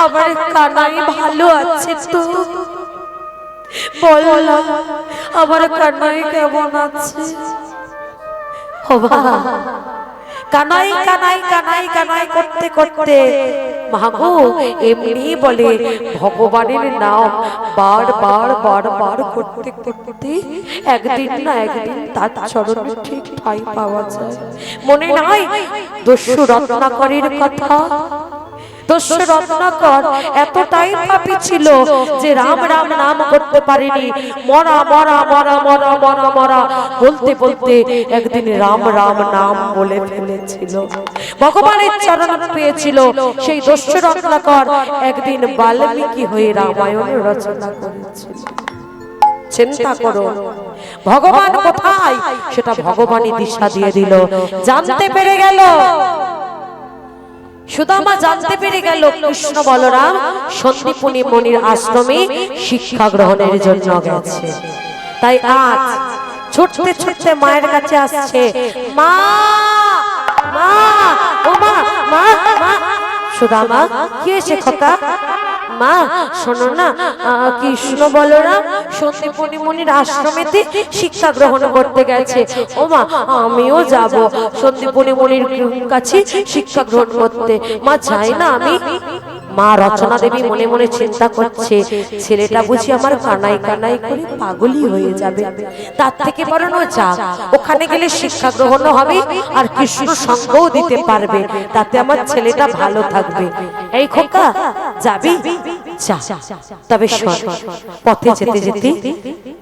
আমার কানাই ভালো আছে তো? বল না আমার কানাই কেমন আছে? ও বাবা, কানাই কানাই কানাই কানাই করতে করতে মাগো এমনি বলে ভগবানের নাম বারবার বারবার করতে করতে একদিন না একদিন তার চরণে ঠিক ঠাঁই পাওয়া যায়। মনে নাই দস্যু রত্নাকরের কথা? দস্যু রত্নাকর এতটাই পাপী ছিল যে রাম রাম নাম করতে পারেনি, মরা মরা মরা মরা মরা মরা বলতে বলতে একদিন রাম রাম নাম বলে ফেলেছিল। ভগবানের চরণ পেয়েছিল। সেই দস্যু রত্নাকর একদিন বাল্মীকি হয়ে রামায়ণ রচনা করেছিল। চিন্তা করো ভগবান কোথায়, সেটা ভগবানই দিশা দিয়ে দিল। জানতে পেরে গেল, সুদামা জানতে পেরে গেল কৃষ্ণ বলরাম সন্দীপনী মুনির আশ্রমে শিক্ষা গ্রহণের জন্য গেছে। তাই আজ ছুটতে ছুটতে মায়ের কাছে আসছে। মা মা ও মা মা মা। সুদামা কি হয়েছে খোকা? মা শোনো না, কৃষ্ণ বলরাম সন্দীপনী মুনির আশ্রমেতে শিক্ষা গ্রহণ করতে গেছে। ও মা আমিও যাব সন্দীপনী মুনির কাছে শিক্ষা গ্রহণ করতে। মা যাই না আমি? মা রচনা দেবী মনে মনে চিন্তা করছে, ছেলেটা বুঝি আমার কানাই কানাই করে পাগলই হয়ে যাবে, তার থেকে বরং যাক, ওখানে গেলে শিক্ষা গ্রহণ হবে আর কৃষ্ণ সঙ্গও দিতে পারবে, তাতে আমার ছেলেটা ভালো থাকবে। এই খোকা যাবি? যা। তবে শোন, পথে যেতে যেতে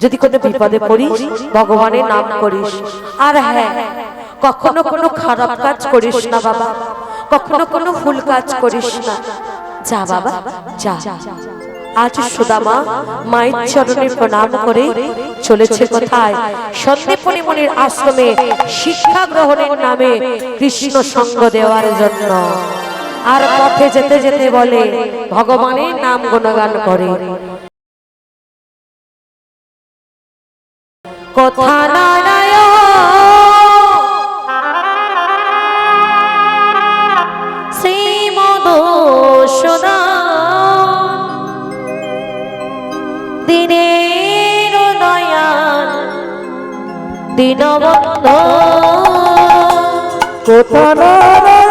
যদি কোনো বিপদে পড়িস ভগবানের নাম করিস। আর হ্যাঁ, কখনো কোনো খারাপ কাজ করিস না বাবা, কখনো কোনো ভুল কাজ করিস না। যা বাবা যা। আজ সুদামা মায়ের চরণে প্রণাম করে চলেছে কোথায়? সন্দীপনী মুনির আশ্রমে শিক্ষা গ্রহণের নামে কৃষ্ণ সঙ্গ দেওয়ার জন্য। আর পথে যেতে যেতে বলে ভগবানের নাম গুণগান করে। কথা নারায় শ্রী মধুসূদন দিনের নয়ন দীনবন্ধু। কথা নারায়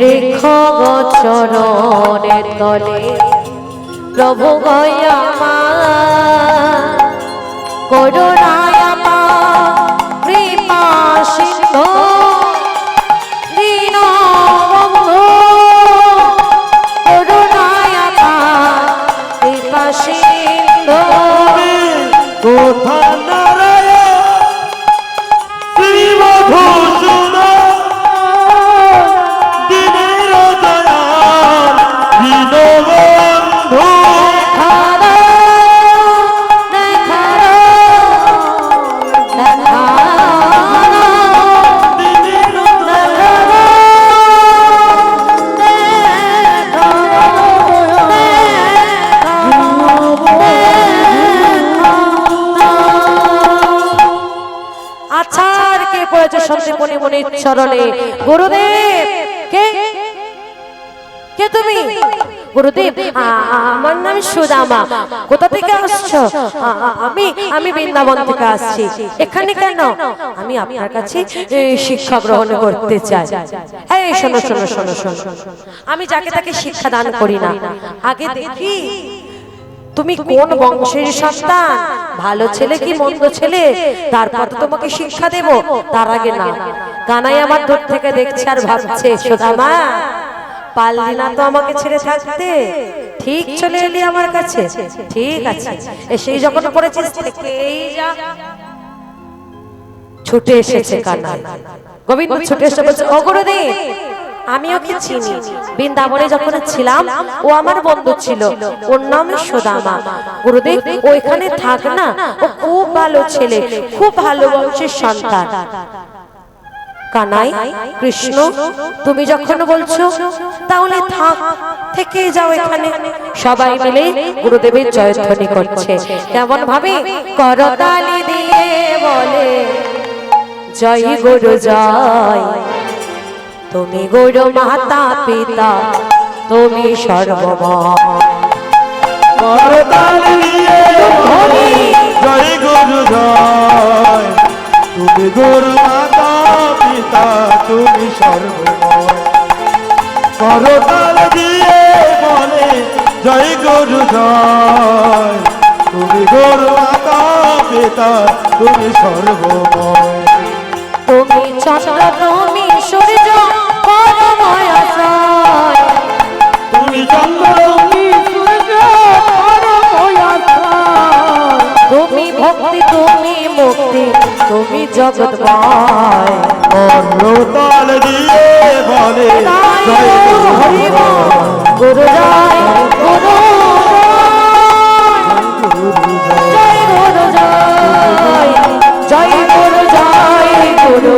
রেখ চরণের তলে প্রভু গয়ামা করুণায়ামা কৃপা সিন্ধু দীনবন্ধু। করুণায়ামা কৃপা সিন্ধু। কথা নারায়ণ শ্রী মধুসূদন সন্দীপনী মুনির চরণে। গুরুদেব কে কে তুমি? গুরুদেব আমার নাম সুদামা। কোথা থেকে আসছো? আমি বৃন্দাবন থেকে আসছি। এখানে কেন? আমি আপনার কাছে শিক্ষা গ্রহণ করতে চাই। এই শোনো শোনো শোনো শোনো, আমি যাকে তাকে শিক্ষা দান করি না। আগে দেখি তুমি কোন বংশের সন্তান, ভালো ছেলে কি মন্দ ছেলে, তারপর তো তোমাকে শিক্ষা দেব। তার আগে না। কানাই আমার দূর থেকে দেখছে আর ভাবছে সুদামা পারলি না তো আমাকে ছেড়ে থাকতে, ঠিক চলে এলি আমার কাছে। ঠিক আছে, এসেই যখন পড়েছিস থেকেই যা। ছুটে এসেছে কানাই। গোবিন্দ ছুটে এসে বলছে, ও গুরুদেব আমি ওকে চিনি, বৃন্দাবনে যখন ছিলাম ও আমার বন্ধু ছিল, ওর নাম সুদামা। গুরুদেব ওইখানে থাক না, ও খুব ভালো ছেলে, খুব ভালো বংশের সন্তান। কানাই, কৃষ্ণ, তুমি যখন বলছো তাহলে থাক, থেকে যাও এখানে। সবাই মিলে গুরুদেবের জয়ধ্বনি করছে। কেমন ভাবে? করতালি দিয়ে বলে জয় গুরু জয়, তুমি গুরু মাতা পিতা, তুমি সর্বময়। করতালি দিয়ে বলে জয় গুরু জয়, তুমি গুরু মাতা পিতা, তুমি সর্বময়। করতাল দিয়ে বলে জয় গুরু জয়, তুমি গুরু মাতা পিতা, তুমি সর্বময়। তুমি চন্দ্র, তুমি সূর্য, পরময় আশ্রয়। তুমি চন্দ্র, তুমি সূর্য, পরময় আশ্রয়। তুমি ভক্তি, তুমি মুক্তি, তুমি জগৎময়। করতাল দিয়ে বলে জয় গুরু জয়, গুরু জয়, গুরু জয়, গুরু জয়, জয় গুরু জয়, গুরু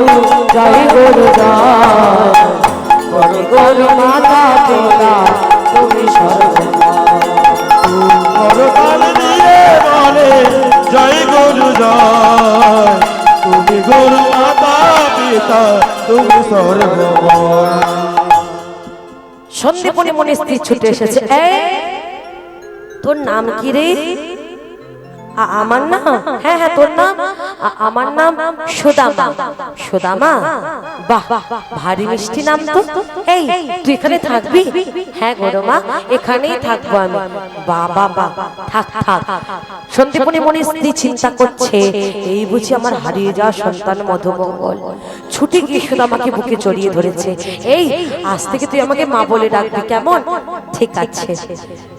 জয়, গুরু জয়, গুরু মাতা পিতা, তুমি সর্বময়। করতাল দিয়ে বলে জয় গুরু জয়, তুমি গুরু মাতা পিতা, তুমি সর্বময়। সন্দীপনী মনে স্ত্রী ছুটে এসেছে। এই তোর নাম কি রে? আমার নাম? হ্যাঁ হ্যাঁ, তোর নাম? আমার নাম সুদামা। সুদামা? বাহ, ভারী মিষ্টি নাম তো। এই তুই এখানে থাকবি? হ্যাঁ গুরুমা, এখানেই থাকবো আমি। বাবা বাবা, থাক থাক। সন্দীপনী মনে স্ত্রী চিন্তা করছে, এই বুঝি আমার হারিয়ে যাওয়া সন্তান মধুমঙ্গল। ছুটে গিয়ে সুদামাকে বুকে জড়িয়ে ধরেছে। এই আজ থেকে তুই আমাকে মা বলে ডাকবি, কেমন? ঠিক আছে।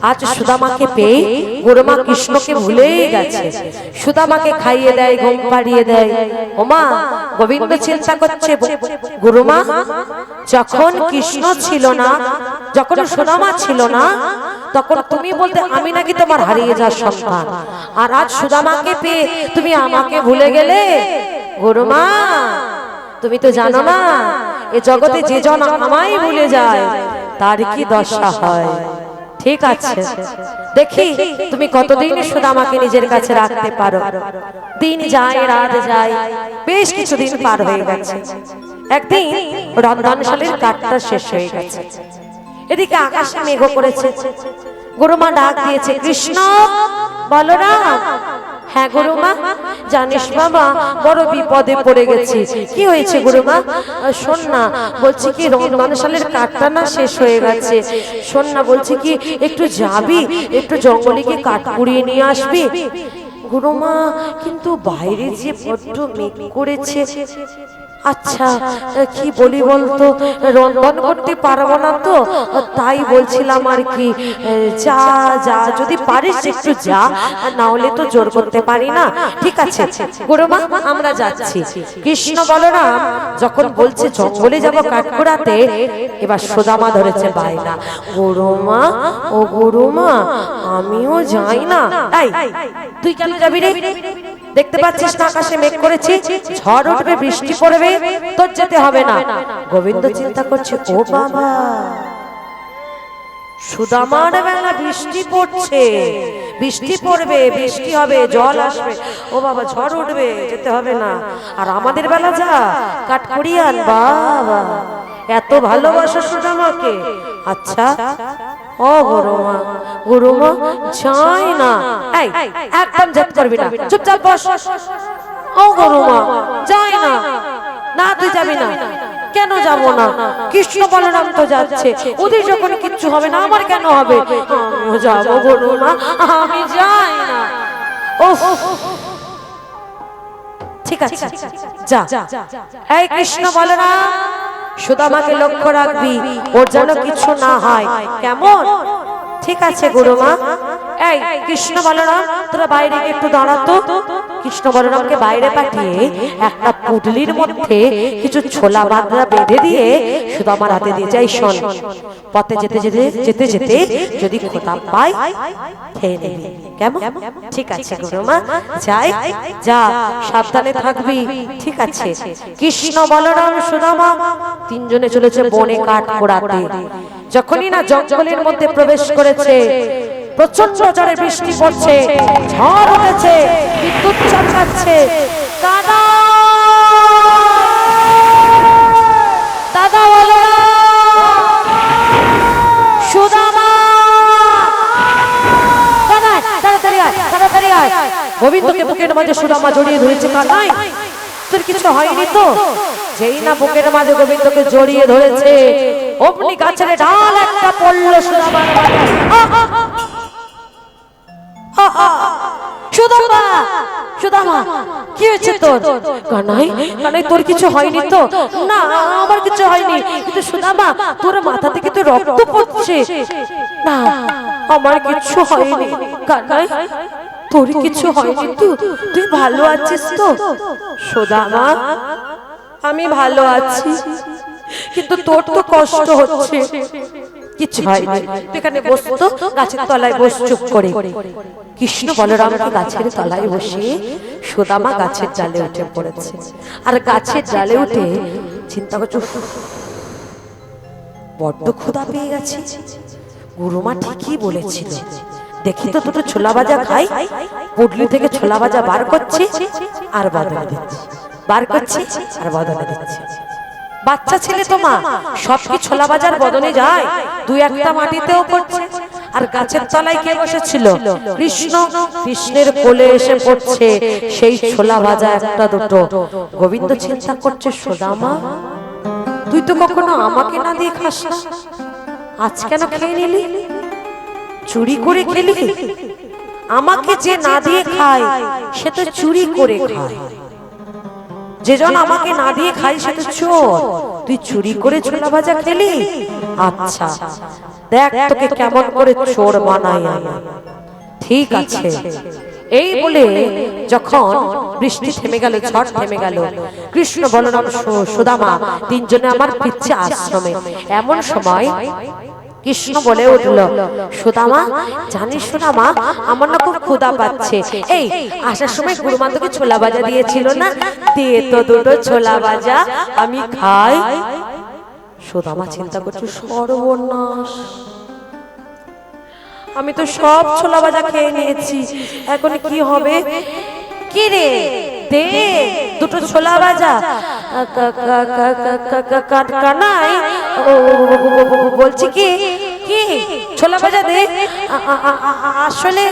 আজ সুদামাকে পেয়ে গুরুমা কৃষ্ণকে ভুলেই গেছে। সুদামাকে খাইয়ে দেয়, ঘুম পাড়িয়ে দেয়। ওমা, গোবিন্দ চিন্তা করছে, গুরুমা যখন কৃষ্ণ ছিল না, যখন সুদামা ছিল না, তখন তুমি বলতে আমি নাকি তোমার হারিয়ে যাওয়ার সন্তান, আর আজ সুদামাকে পেয়ে তুমি আমাকে ভুলে গেলে। গুরুমা তুমি তো জানো না, এ জগতে যে জন আমায় ভুলে যায় তার কি দশা হয়। ঠিক আছে, দেখি তুমি কতদিন সুদামাকে নিজের কাছে রাখতে পারো। দিন যায়, রাত যায়, বেশ কিছুদিন পার হয়ে গেছে। একদিন রন্ধনশালীর কাঠটা শেষ হয়ে গেছে। এদিকে আকাশে মেঘ করেছে। গুরুমা ডাক দিয়েছে, কৃষ্ণ, বলরাম। হ্যাঁ গুরুমা। জানিস বাবা, বড় বিপদে পড়ে গেছি। কি হয়েছে গুরুমা? শোন না, বলছি কি রন্ধনশালের কাঠটা না শেষ হয়ে গেছে। শোন না, বলছি কি একটু যাবি, একটু জঙ্গলে গিয়ে কাঠ কুড়িয়ে নিয়ে আসবি। গুরুমা কিন্তু বাইরে যে বড্ড মেঘ করেছে। আচ্ছা কি বলি বলতো, রন্ধন করতে পারবো না তো, তাই বলছিলাম আর কি। যা যা, যদি পারিস একটু যা, না হলে তো জোর করতে পারি না। ঠিক আছে গুরুমা, আমরা যাচ্ছি। কৃষ্ণ বলরাম যখন বলছে জঙ্গলে যাব কাঠ কুড়াতে, এবার সুদামা ধরেছে বায়না, গুরুমা ও গুরুমা আমিও যাই না। এই তুই কেন যাবি রে? দেখতে পাচ্ছিস না আকাশে মেঘ করেছে, ঝড় উঠবে, বৃষ্টি পড়বে, তোর যেতে হবে না। গোবিন্দ চিন্তা করছে, ও বাবা, সুদামার বেলা বৃষ্টি পড়ছে, বৃষ্টি পড়বে, বৃষ্টি হবে, জল আসবে, ও বাবা ঝড় উঠবে, যেতে হবে না। আর আমাদের বেলা যা কাঠ কুড়িয়ে আন। বাবা এত ভালোবাসো সুদামাকে। আচ্ছা ও গুরুমা, গুরুমা যাই না। এই একদম জেদ করবি না, চুপচাপ বস। ও গুরুমা যাই না। না তুই যাবি না। কেন যাব না? কৃষ্ণ বলরাম তো যাচ্ছে, ওদের যখন কিচ্ছু হবে না, আমার কেন হবে? আমিও যাবো গুরুমা, আমি যাই না। ওহ ঠিক আছে যা। এই কৃষ্ণ বলরাম, সুদামাকে লক্ষ্য রাখবি, ওর যেন কিছু না হয়, কেমন? ঠিক আছে গুরুমা। এই কৃষ্ণ বলরাম, তোরা বাইরে একটু দাঁড়াতো। কৃষ্ণ বলরামকে বাইরে পাঠিয়ে একটা পুটলির মধ্যে কিছু ছোলা বাঁধা বেঁধে দিয়ে সুদামার হাতে দিয়ে যাই, শোন, পথে যেতে যেতে যেতে যেতে যদি খোদা পাই খেয়ে নেবে, কেমন? ঠিক আছে গুরুমা, যাই, যা, সাবধানে থাকবি, ঠিক আছে। কৃষ্ণ বলরাম সুদামা তিনজনে চলেছে বনে কাঠ পোড়াতে। যখনই না জঙ্গলের মধ্যে প্রবেশ করেছে, প্রচন্ড জোরে বৃষ্টি পড়ছে, ঝড় উঠেছে, বিদ্যুৎ চমকাচ্ছে। দাদা, দাদা বলরাম, সুদামা, তাড়াতাড়ি আয়, তাড়াতাড়ি আয়। গোবিন্দকে বুকের মাঝে সুদামা জড়িয়ে ধরেছে। কানাই, তোর কিছু হয়নি তো? যেই না বুকের মাঝে গোবিন্দকে জড়িয়ে ধরেছে, অমনি গাছের ডাল একটা পড়লো সুদামার মাথায়। সুদামা, সুদামা, কি হয়েছে তোর? কানাই, কানাই, তোর কিছু হয়নি তো? না, আমার কিছু হয়নি, কিন্তু সুদামা, তোর মাথা থেকে তো রক্ত পড়ছে। না, আমার কিছু হয়নি। কানাই, তোর কিছু হয়নি তো? তুই ভালো আছিস তো? সুদামা, আমি ভালো আছি, কিন্তু তোর তো কষ্ট হচ্ছে। কিছু হয়নি, তুই এখানে বস তো, গাছের তলায় বস চুপ করে। কৃষ্ণ বলরামকে গাছের তলায় বসিয়ে সুদামা গাছের ডালে উঠে পড়েছে। আর গাছের ডালে উঠে চিন্তা করছে, বড্ড ক্ষুধা পেয়ে গেছে। গুরুমা ঠিকই বলেছিল, দেখি তো দুটো ছোলা ভাজা খাই। পুডলি থেকে ছোলা ভাজা বার করছে আর বদলে দিচ্ছে, বার করছে আর বদলে দিচ্ছে। বাচ্চা ছেলে তো মা, সব কি ছোলা ভাজার বদলে যায়? দুই একটা মাটিতেও পড়ছে। আর গাছের তলায় কে বসেছিল? কৃষ্ণ। কৃষ্ণের কোলে এসে পড়ছে সেই ছোলা ভাজা একটা দুটো। গোবিন্দ চিন্তা করছে, সুদামা, তুই তো কখনো আমাকে না দিয়ে খাস না, আজ কেন খেয়ে নিলি? চুরি করে খেলি? আমাকে যে না দিয়ে খায় সে তো চুরি করে খায়, যেজন আমাকে না দিয়ে খাই সে তো চোর। তুই চুরি করে ছোলা ভাজা খেলি? আচ্ছা, দেখ তোকে কেমন করে চোর বানাই আমি। ঠিক আছে। এই বলে যখন বৃষ্টি থেমে গেল, ঝড় থেমে গেল, কৃষ্ণ বলরাম সুদামা তিনজনে আমার ফিরছে আশ্রমে। এমন সময় কৃষ্ণ বলে উঠল, সুদামা, জানিস সুদামা, আমার না খুব ক্ষুধা পাচ্ছে। এই আসার সময় গুরুমা তোকে ছোলা ভাজা দিয়েছিল না? দিয়ে তো দুটো ছোলা ভাজা আমি খাই। সুদামা চিন্তা করছে, সর্বনাশ, আমি তো সব ছোলা ভাজা খেয়ে নিয়েছি, এখন কি হবে? কি রে, দে দুটো ছোলা ভাজা। কানাই বলছি, কি কি ছোলা ভাজা দে। আসলে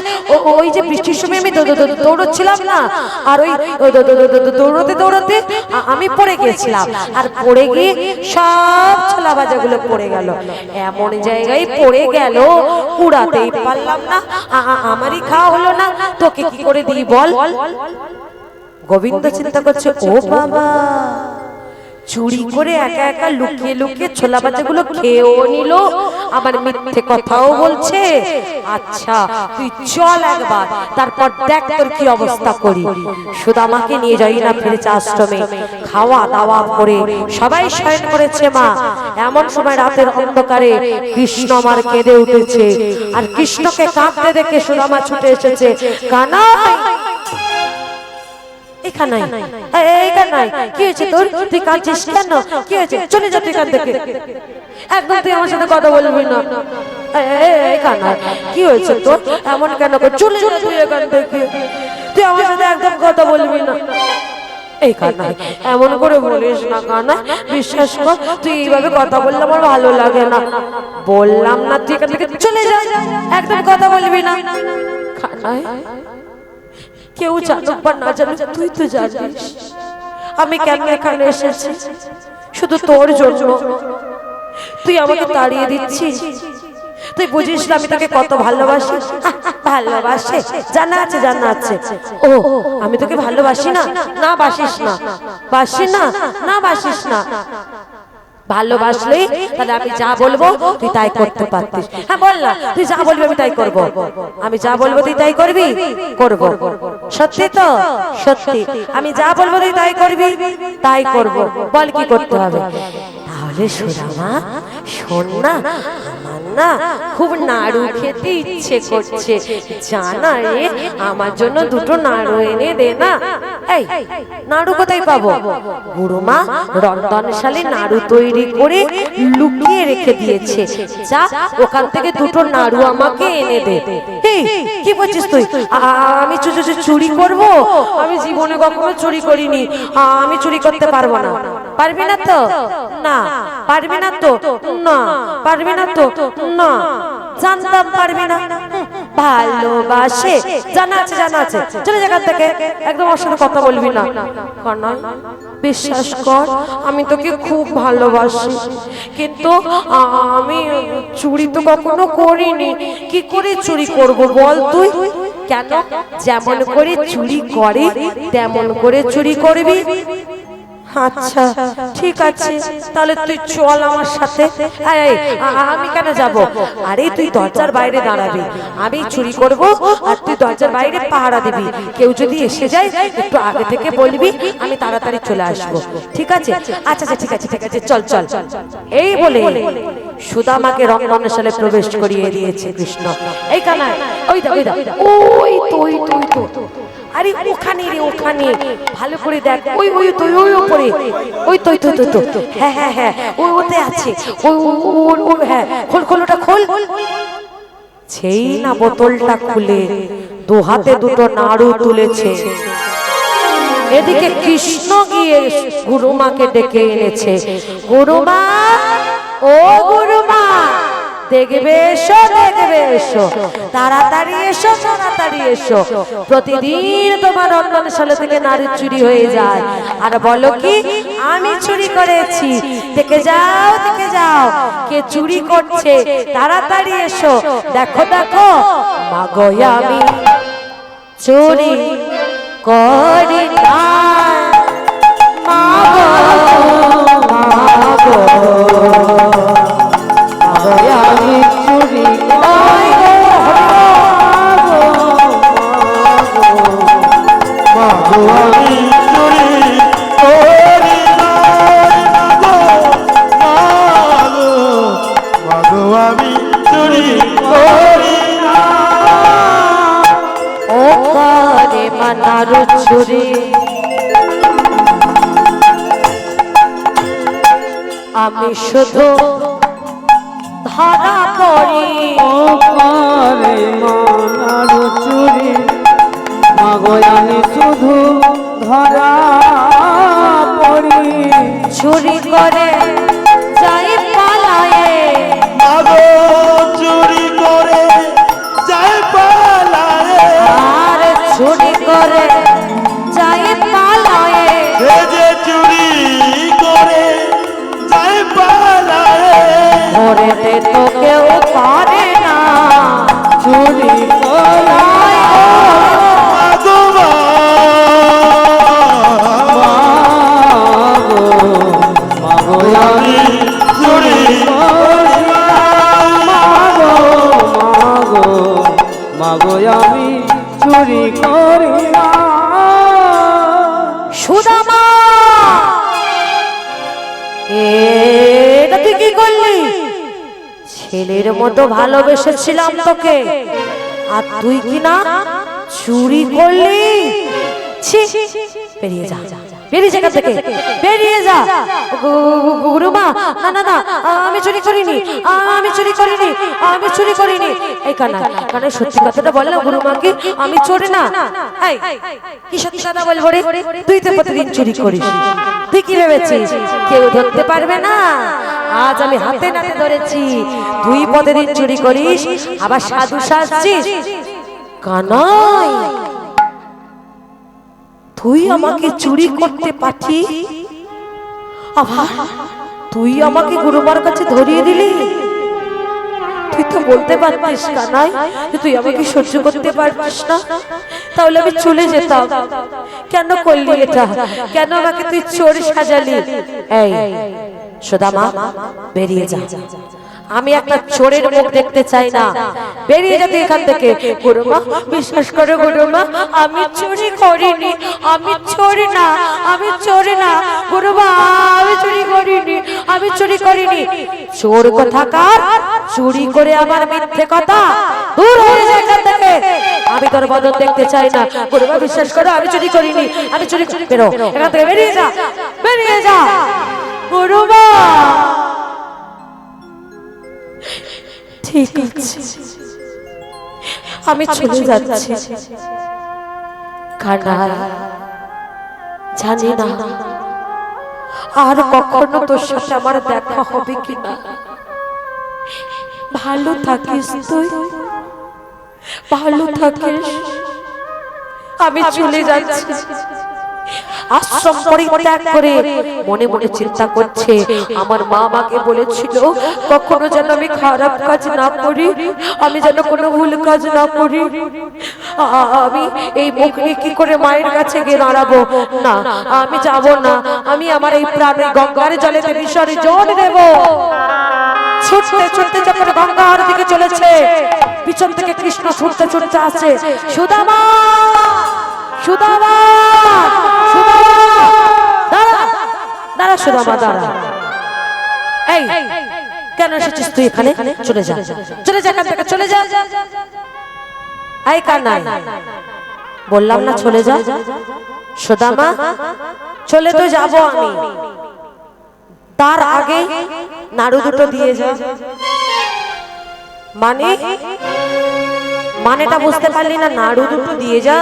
ওই যে বৃষ্টির সময় আমি দৌড়চ্ছিলাম না, আর ওই দৌড়তে দৌড়তে আমি পড়ে গেছিলাম, আর পড়ে গিয়ে সব ছোলা ভাজাগুলো পড়ে গেল। এমন জায়গায় পড়ে গেল উড়াতেই পারলাম না, আমারই খাওয়া হলো না, তোকে কি করে দিই বল? গোবিন্দ চিন্তা করছে, ও বাবা, চুরি করে একা একা লুকিয়ে লুকিয়ে ছোলা ভাজাগুলো খেয়েও নিল, আবার মিথ্যে কথাও বলছে। আচ্ছা, তুই চল একবার, তারপর দেখ তোর কি অবস্থা করি। সুদামাকে নিয়ে যাই না ফিরেছে আশ্রমে, খাওয়া দাওয়া করে সবাই শয়ন করেছে। মা, এমন সময় রাতের অন্ধকারে কৃষ্ণ আমার কেঁদে উঠেছে, আর কৃষ্ণকে কাঁদতে দেখে সুদামা ছুটে এসেছে। কানাই, এখানে কি হয়েছে তোর? তুই কাঁদছিস কেন? কি হয়েছে? চলে যা তুই এখান থেকে, একদম তুই আমার সাথে কথা বলবি না। কি হয়েছে তোর? এমন কেন? চলে যা তুই এখান থেকে, তুই আমার সাথে একদম কথা বলবি না। এই কানাই, এমন করে বলিস না কানাই, বিশ্বাস কর, তুই এইভাবে কথা বললে আমার ভালো লাগে না। বললাম না তুই এখান থেকে চলে যা, একদম কথা বলবি না। কানাই, কেউ জানুক বা না জানুক, তুই তো জানিস আমি কেন এখানে এসেছি, শুধু তোর জন্য। তুই আমাকে তাড়িয়ে দিচ্ছিস, তুই বুঝিস না আমি তোকে কত ভালোবাসি। ভালোবাসে? জানা আছে, জানা আছে। ও, আমি তোকে ভালোবাসি না? না বাসিস না। বাসি না? না বাসিস না। ভালোবাসলে তাহলে আমি যা বলবো তুই তাই করতে পারতিস। হ্যাঁ বল না, তুই যা বলবি আমি তাই করব। আমি যা বলবো তুই তাই করবি? করব। সত্যি তো? সত্যি। আমি যা বলবো তুই তাই করবি? তাই করব। বল কি করতে হবে? তাহলে সুদামা শোন না, আমার না খুব নাড়ু খেতে ইচ্ছে করছে, জানা রে আমার জন্য দুটো নাড়ু এনে দে না। এই নাড়ু কোথায় পাবো? গুরুমা রন্ধনশালে নাড়ু তৈরি করে লুকিয়ে রেখে দিয়েছে, যা ওখান থেকে দুটো নাড়ু আমাকে এনে দে। এই কি বলছিস তুই? আমি চুরি করব? আমি জীবনে কখনো চুরি করিনি, আমি চুরি করতে পারবো না। পারবি না তো? না। পারবি না তো? না। পারবি না তো? না। জানতাম পারবি না। ভালোবাসে, জানা আছে, জানা আছে। চলে যেখান থেকে, একদম ওর সাথে কথা বলবি না। কানাই বিশ্বাস কর, আমি তোকে খুব ভালোবাসি, কিন্তু আমি চুরি তো কখনো করিনি। কি করে চুরি করব বল তুই? কেন? যেমন করে চুরি করে তেমন করে চুরি করবি। আচ্ছা ঠিক আছে, তাহলে তুই চল আমার সাথে। আমি কেন যাব? আরে তুই দরজার বাইরে দাঁড়াবি, আমি চুরি করব আর তুই দরজার বাইরে পাহারা দিবি। কেউ যদি এসে যায় একটু আগে থেকে বলবি, আমি তাড়াতাড়ি চলে আসবো। ঠিক আছে? আচ্ছা ঠিক আছে, ঠিক আছে, চল চল। এই বলে সুদামাকে রন্ধনশালে প্রবেশ করিয়ে দিয়েছে কৃষ্ণ। এই কানাই, ওই দা ওই দা, ওই তুই আরে ওখানে রে, ওখানে ভালো করে দেখ। ওই ওই তুই ওই উপরে, ওই তুই হ্যাঁ হ্যাঁ হ্যাঁ, ওই ওতে আছে। ওই হ্যাঁ, খোল খোল, ওটা খোল। সেই না বোতলটা খুলে দু হাতে দুটো নাড়ু তুলেছে। এদিকে কৃষ্ণ গিয়ে গুরুমাকে ডেকে এনেছে। গুরুমা, ও গুরুমা, দেখবে এসো, দেখবে এসো, তাড়াতাড়ি এসো, তাড়াতাড়ি এসো। প্রতিদিন তোমার রন্ধনশালা থেকে নাড়ু চুরি হয়ে যায়, আর বলো কি আমি চুরি করেছি। দেখে যাও, দেখে যাও কে চুরি করছে। তাড়াতাড়ি এসো, দেখো দেখো, মাগো আমি চুরি করি না, মাগো মাগো আমি চুরি নাড়ু চুরি আমি শুধু ধরা পড়ি। নাড়ু চুরি মাগো আমি শুধু ধরা পড়ি। চুরি করে যাই পালায়ে, মাগো চুরি করে যাই পালায়ে, আর চুরি করে যাই পালায়ে, সে যে চুরি করে যাই পালায়ে, ধরেতে তো কেউ পারে না চুরি করায়। মাগো মাগো আমি চুরি মাগো আমি চুরি করি না। সুদামা, এটা তুই কি করলি? ছেলের মতো ভালোবেসেছিলাম তোকে, আর তুই কি না চুরি করলি? ছি, বেরিয়ে যা, বেরিয়ে যা এখান থেকে, বেরিয়ে যা। গুরুমা, না না না, আমি চুরি করিনি, আমি চুরি করিনি, আমি চুরি করিনি। এই কানা কানা সত্যি কথাটা বললাম গুরুমাকে, আমি চোর না। এই কি সত্যি কথা বলবো রে? তুই তো প্রতিদিন চুরি করিস, তুই কি ভেবেছিস কেউ ধরতে পারবে না? আজ আমি হাতে নাতে ধরেছি, তুই প্রতিদিন চুরি করিস, আবার সাধু সাজছিস। কানাই, তুই আমাকে চুরি করতে পাঠি, আবার তুই আমাকে গুরুমার কাছে ধরিয়ে দিলি। তুই তো বলতে পারতিস কানাই যে তুই আমাকে সহ্য করতে পারছিস না, তাহলে আমি চলে যেতাম। কেন করলি এটা? কেন আমাকে তুই চোর সাজালি? এই সুদামা বেরিয়ে যা, আমি একটা চোরের মুখ দেখতে চাই না, বেরিয়ে যেতে এখান থেকে। গুরুমা বিশ্বাস করো গুরুমা, আমি চুরি করিনি, আমি চোরি না, আমি চোরি না গুরুমা, আমি চুরি করিনি, আমি চুরি করিনি। চোর কোথাকার, চুরি করে আমার মিথ্যে কথা, দূর হয়ে যায় এখান থেকে, আমি তোর বদন দেখতে চাই না। গুরুমা বিশ্বাস করো, আমি চুরি করিনি, আমি চুরি করি, বেরো এখান থেকে, বেরিয়ে যা, বেরিয়ে যা গুরুমা। ঠিক আছে, আমি চলে যাচ্ছি, কারণ জানি না আর কখনো তোর সাথে আমার দেখা হবে কিনা। ভালো থাকিস তুই, ভালো থাকিস, আমি চলে যাচ্ছি। আশ্রম পরিত্যাগ করে মনে মনে চিন্তা করছে, আমার মা আমাকে বলেছিল কখনো যেন আমি খারাপ কাজ না করি, আমি যেন কোনো ভুল কাজ না করি। আমি এই মুখ নিয়ে কি করে মায়ের কাছে গিয়ে দাঁড়াবো? না, আমি যাব না, আমি আমার এই প্রাণ গঙ্গার জলেতে বিসর্জন দেব। ছুটতে ছুটতে যখন গঙ্গার দিকে চলেছে, পিছন থেকে কৃষ্ণ ছুটতে ছুটতে আসছে। সুদামা, সুদামা, সুদামা, দাঁড়া, দাঁড়া সুদামা, দাঁড়া। এই কেন এসেছিস তুই এখানে? চলে যা, চলে যা এখান থেকে, চলে যা। এই কানাই, বললাম না চলে যা। সুদামা, চলে তো যাব আমি, তার আগে নাড়ু দুটো দিয়ে যা। মানে মানেটা বুঝতে পারলি না? নাড়ু দুটো দিয়ে যা।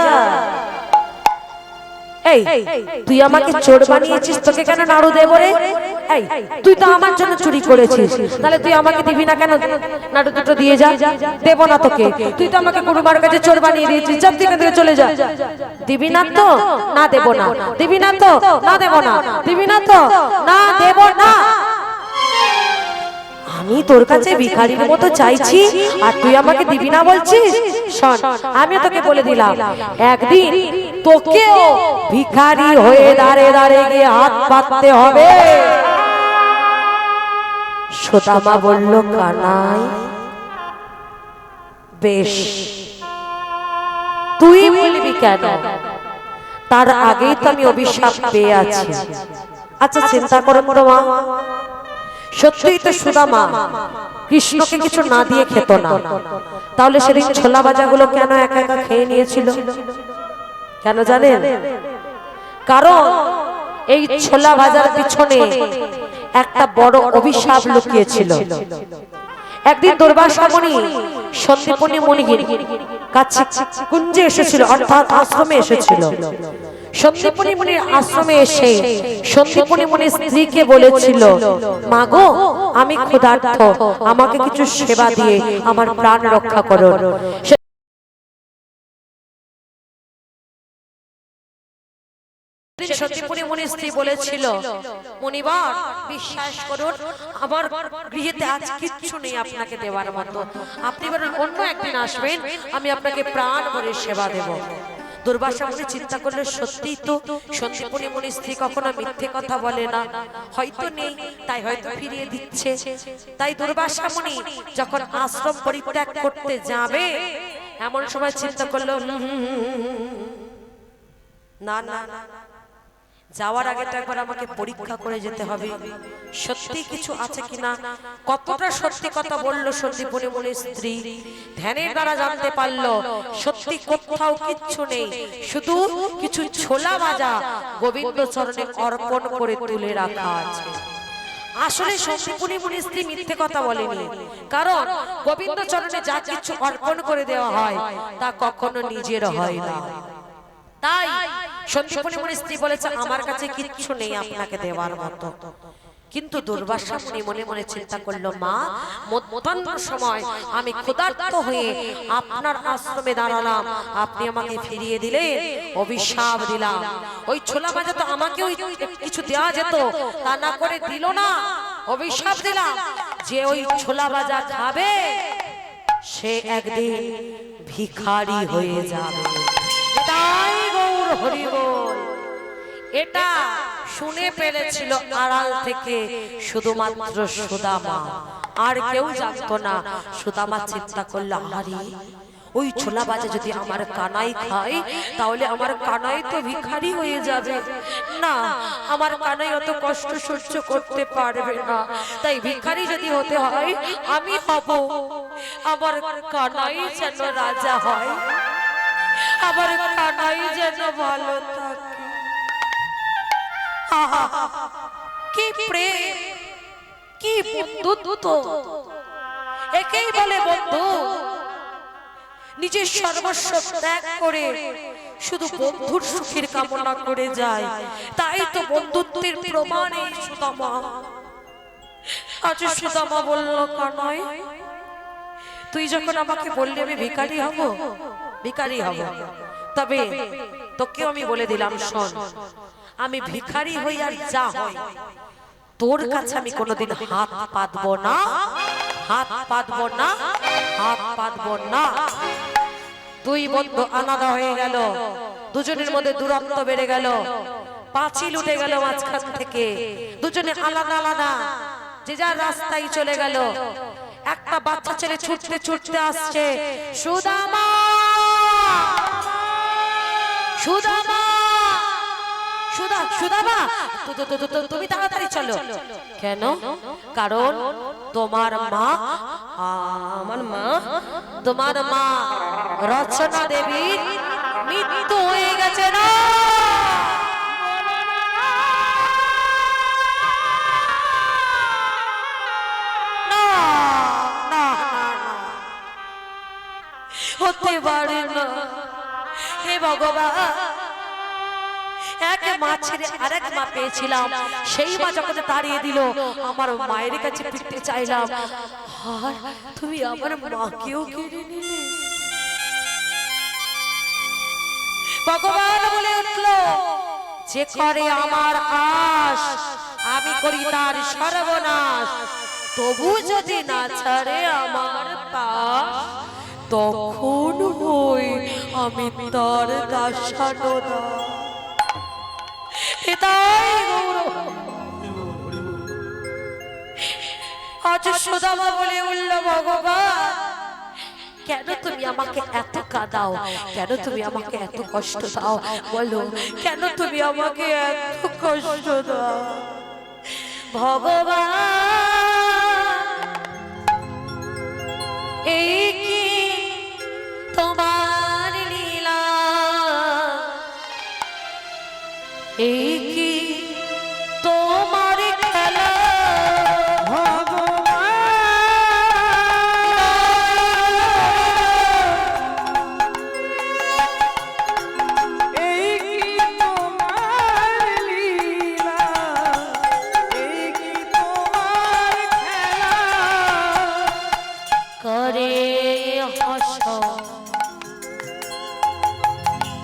এই তুই আমাকে চোর বানিয়েছিস, তোকে কেন নাড়ু দেবো রে? এই তুই তো আমার জন্য চুরি করেছিস, তাহলে তুই আমাকে দিবি না কেন? নাড়ু দুটো দিয়ে যা। দেবো না তোকে, তুই তো আমাকে গুরুমার কাছে চোর বানিয়ে দিয়েছিস, যা তুই এখান থেকে চলে যা। দিবি না তো? না দেবো না। দিবি না তো? না দেবো না। দিবি না তো? না দেবো না। আমি তোর কাছে ভিখারির মতো চাইছি আর তুই আমাকে দিবি না বলছিস? শোন, আমি তোকে বলে দিলাম, একদিন তোকেও ভিখারি হয়ে দাঁড়ে দাঁড়ে গিয়ে হাত পাততে হবে। সুদামা বলল, কানাই বেশ, তুই বলবি কেন? তার আগেই তো আমি অভিশাপ পেয়ে আছি। আচ্ছা চিন্তা করো মা, সত্যিই তো সুদামা কৃষ্ণকে কিছু না দিয়ে খেত না, তাহলে সেদিন ছোলা ভাজাগুলো কেন একা একা খেয়ে নিয়েছিল? কেন জানেন? কারণ এই ছোলা ভাজার পিছনে একটা বড় অভিশাপ লুকিয়েছিল। একদিন দুর্বাসা মুনি সন্দীপনী মুনির কাছে কুঞ্জে এসেছিল, অর্থাৎ আশ্রমে এসেছিল। সন্দীপনী মুনির আশ্রমে এসে সন্দীপনী মুনির স্ত্রীকে বলেছিল, মাগো আমি ক্ষুধার্ত, আমাকে কিছু সেবা দিয়ে আমার প্রাণ রক্ষা করো। সন্দীপনী মুনির স্ত্রী বলেছিল, মুনিবর বিশ্বাস করুন, আমার গৃহেতে আজ কিচ্ছু নেই আপনাকে দেওয়ার মতো, আপনি বরং অন্য একদিন আসবেন, আমি আপনাকে প্রাণ ভরে সেবা দেব। দুর্বাসা মুনি চিন্তা করলে, সত্যি তো সন্দীপনী মুনির স্ত্রী কখনো মিথ্যে কথা বলে না, হয়তো নেই তাই হয়তো ফিরিয়ে দিচ্ছে। তাই দুর্বাসা মুনি যখন আশ্রম পরিত্যাগ করতে যাবে, এমন সময় চিন্তা করলো, না না, যাওয়ার আগে তো একবার আমাকে পরীক্ষা করে যেতে হবে, সত্যি কিছু আছে কিনা। কতটা সত্যি কথা বললো সন্দীপনী মুনির স্ত্রী, ধ্যানের দ্বারা জানতে পারলো সত্যি কোথাও কিচ্ছু নেই, শুধু কিছু ছোলা ভাজা গোবিন্দ চরণে অর্পণ করে তুলে রাখা আছে। আসলে সন্দীপনী মুনির স্ত্রী মিথ্যে কথা বলেনি, কারণ গোবিন্দ চরণে যা কিছু অর্পণ করে দেওয়া হয় তা কখনো নিজের হয় না। তাই সন্দীপনী মুনির স্ত্রী বলেছে, আমার কাছে কিচ্ছু নেই আপনাকে দেওয়ার মতো। কিন্তু দুর্বাসা মুনি মনে মনে চিন্তা করলো, মা মধ্যাহ্নের সময় আমি ক্ষুধার্ত হয়ে আপনার আশ্রমে দাঁড়ালাম, আপনি আমাকে ফিরিয়ে দিলে, অভিশাপ দিলাম, ওই ছোলা ভাজা তো আমাকেও কিছু দেওয়া যেত, তা না করে দিল না, অভিশাপ দিলাম যে ওই ছোলা ভাজা খাবে সে একদিন ভিখারি হয়ে যাবে। তাই গৌর হরি বল। এটা শুনে ফেলেছিল আড়াল থেকে শুধুমাত্র সুদামা, আর কেউ জানতো না। সুদামা চিন্তা করলো, আরে ওই ছোলা বাজে যদি আমার কানাই খায় তাহলে আমার কানাই তো ভিখারি হয়ে যাবে। না, আমার কানাই অত কষ্ট সহ্য করতে পারবে না, তাই ভিখারি যদি হতে হয় আমি হব। আমার কানাই যেন রাজা হয়, আমার কানাই যেন ভালো থাকে। আহা, কি প্রেম, কি বন্ধুত্ব, একেই বলে বন্ধু। নিজের সর্বস্ব ত্যাগ করে শুধু বন্ধুর সুখের কামনা করে যায়, তাই তো বন্ধুত্বের প্রমাণ এই সুদামা। আজ সুদামা বলল, কানাই তুই যখন আমাকে বললি আমি ভিখারি হব, ভিখারি হব, তবে তোকেও আমি বলে দিলাম, শোন, আমি ভিখারি হই আর যা হয় তোর কাছে আমি কোনোদিন হাত পাতবো না, হাত পাতবো না, হাত পাতবো না। দুই বন্ধু আলাদা হয়ে গেল, দুজনের মধ্যে দূরত্ব বেড়ে গেল, পাঁচিল উঠে গেল মাঝখান থেকে, দুজনে আলাদা আলাদা যে যার রাস্তায় চলে গেল। একটা বাচ্চা ছেলে ছুটতে ছুটতে আসছে, সুদামা, সুদামা, সুদামা তুমি তাড়াতাড়ি চলো। কেন? কারণ তোমার মা, আমার মা, তোমার মা রচনা দেবীর মৃত্যু হয়ে গেছে। না, হতে পারে না। হে ভগবান, এক মা ছেড়ে আরেক মা পেয়েছিলাম, সেই মা যখন তাড়িয়ে দিল আমার মায়ের কাছে ফিরতে চাইলাম, আর তুমি আমার মাকেও কেড়ে নিলে। ভগবান বলে উঠল, যে করে আমার আশ আমি করি তার সর্বনাশ, তবু যদি না ছাড়ে আমার পাশ তখন হই আমি তার দাসানুদা। আজ সুদামা বলে উঠল, ভগবান কেন তুমি আমাকে এত কাঁদাও, কেন তুমি আমাকে এত কষ্ট দাও, বলো কেন তুমি আমাকে এত কষ্ট দাও। ভগবান এই কি তোমার লীলা, এই কি তোমার খেলা।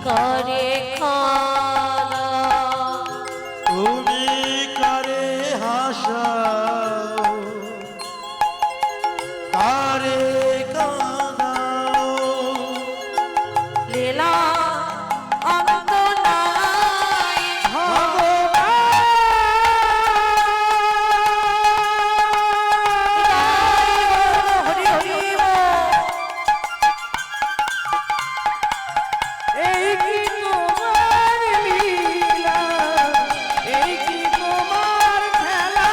করে খালা তুমি কারে হাসাও, কারে কাঁদাও, লীলা অন্ত নাই। হরি হরি এই কি তোমার লীলা, এই কি তোমার খেলা,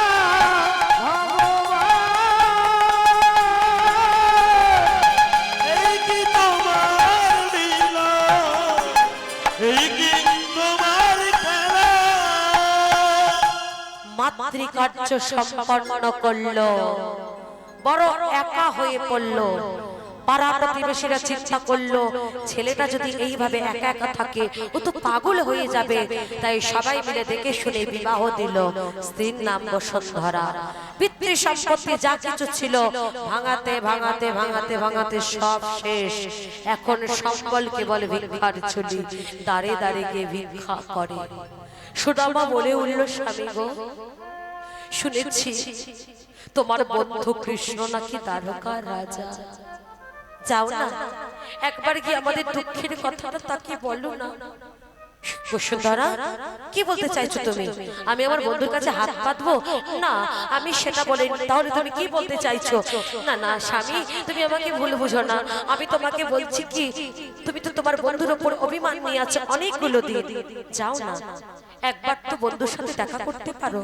ভগবান এই কি তোমার লীলা, এই কি তোমার খেলা। মাতৃকার্য সম্পন্ন করলো, বড় একা হয়ে পড়লো। পাড়া প্রতিবেশীরা চিন্তা করলো, ছেলেটা যদি এইভাবে একা একা থাকে ও তো পাগল হয়ে যাবে, তাই সবাই মিলে দেখে শুনে বিবাহ দিল। স্ত্রীর নাম বসুন্ধরা। পিতৃ সম্পত্তি যা কিছু ছিল ভাঙাতে ভাঙাতে ভাঙাতে ভাঙাতে সব শেষ। এখন সম্বল কেবল ভিক্ষার ঝুলি, দাঁড়ে দাঁড়ে গিয়ে ভিক্ষা করে। সুদামা বলে উঠল, স্বামী গো, শুনেছি তোমার বন্ধু কৃষ্ণ নাকি দ্বারকার রাজা। যাও না, একবার কি আমাদের দুঃখের কথাটা তাকে বলো না। বসুন্ধরা, কি বলতে চাইছো তুমি? আমি আমার বন্ধুর কাছে হাত পাতবো না, আমি সেটা বলিনি। তাহলে তুমি কি বলতে চাইছো? না না স্বামী, তুমি আমাকে ভুল বুঝো না। আমি তোমাকে বলছি কি, তুমি তো তোমার বন্ধুর উপর অভিমান নিয়ে আছো অনেকগুলো দিন। যাও না, একবার তো বন্ধুর সাথে দেখা করতে পারো।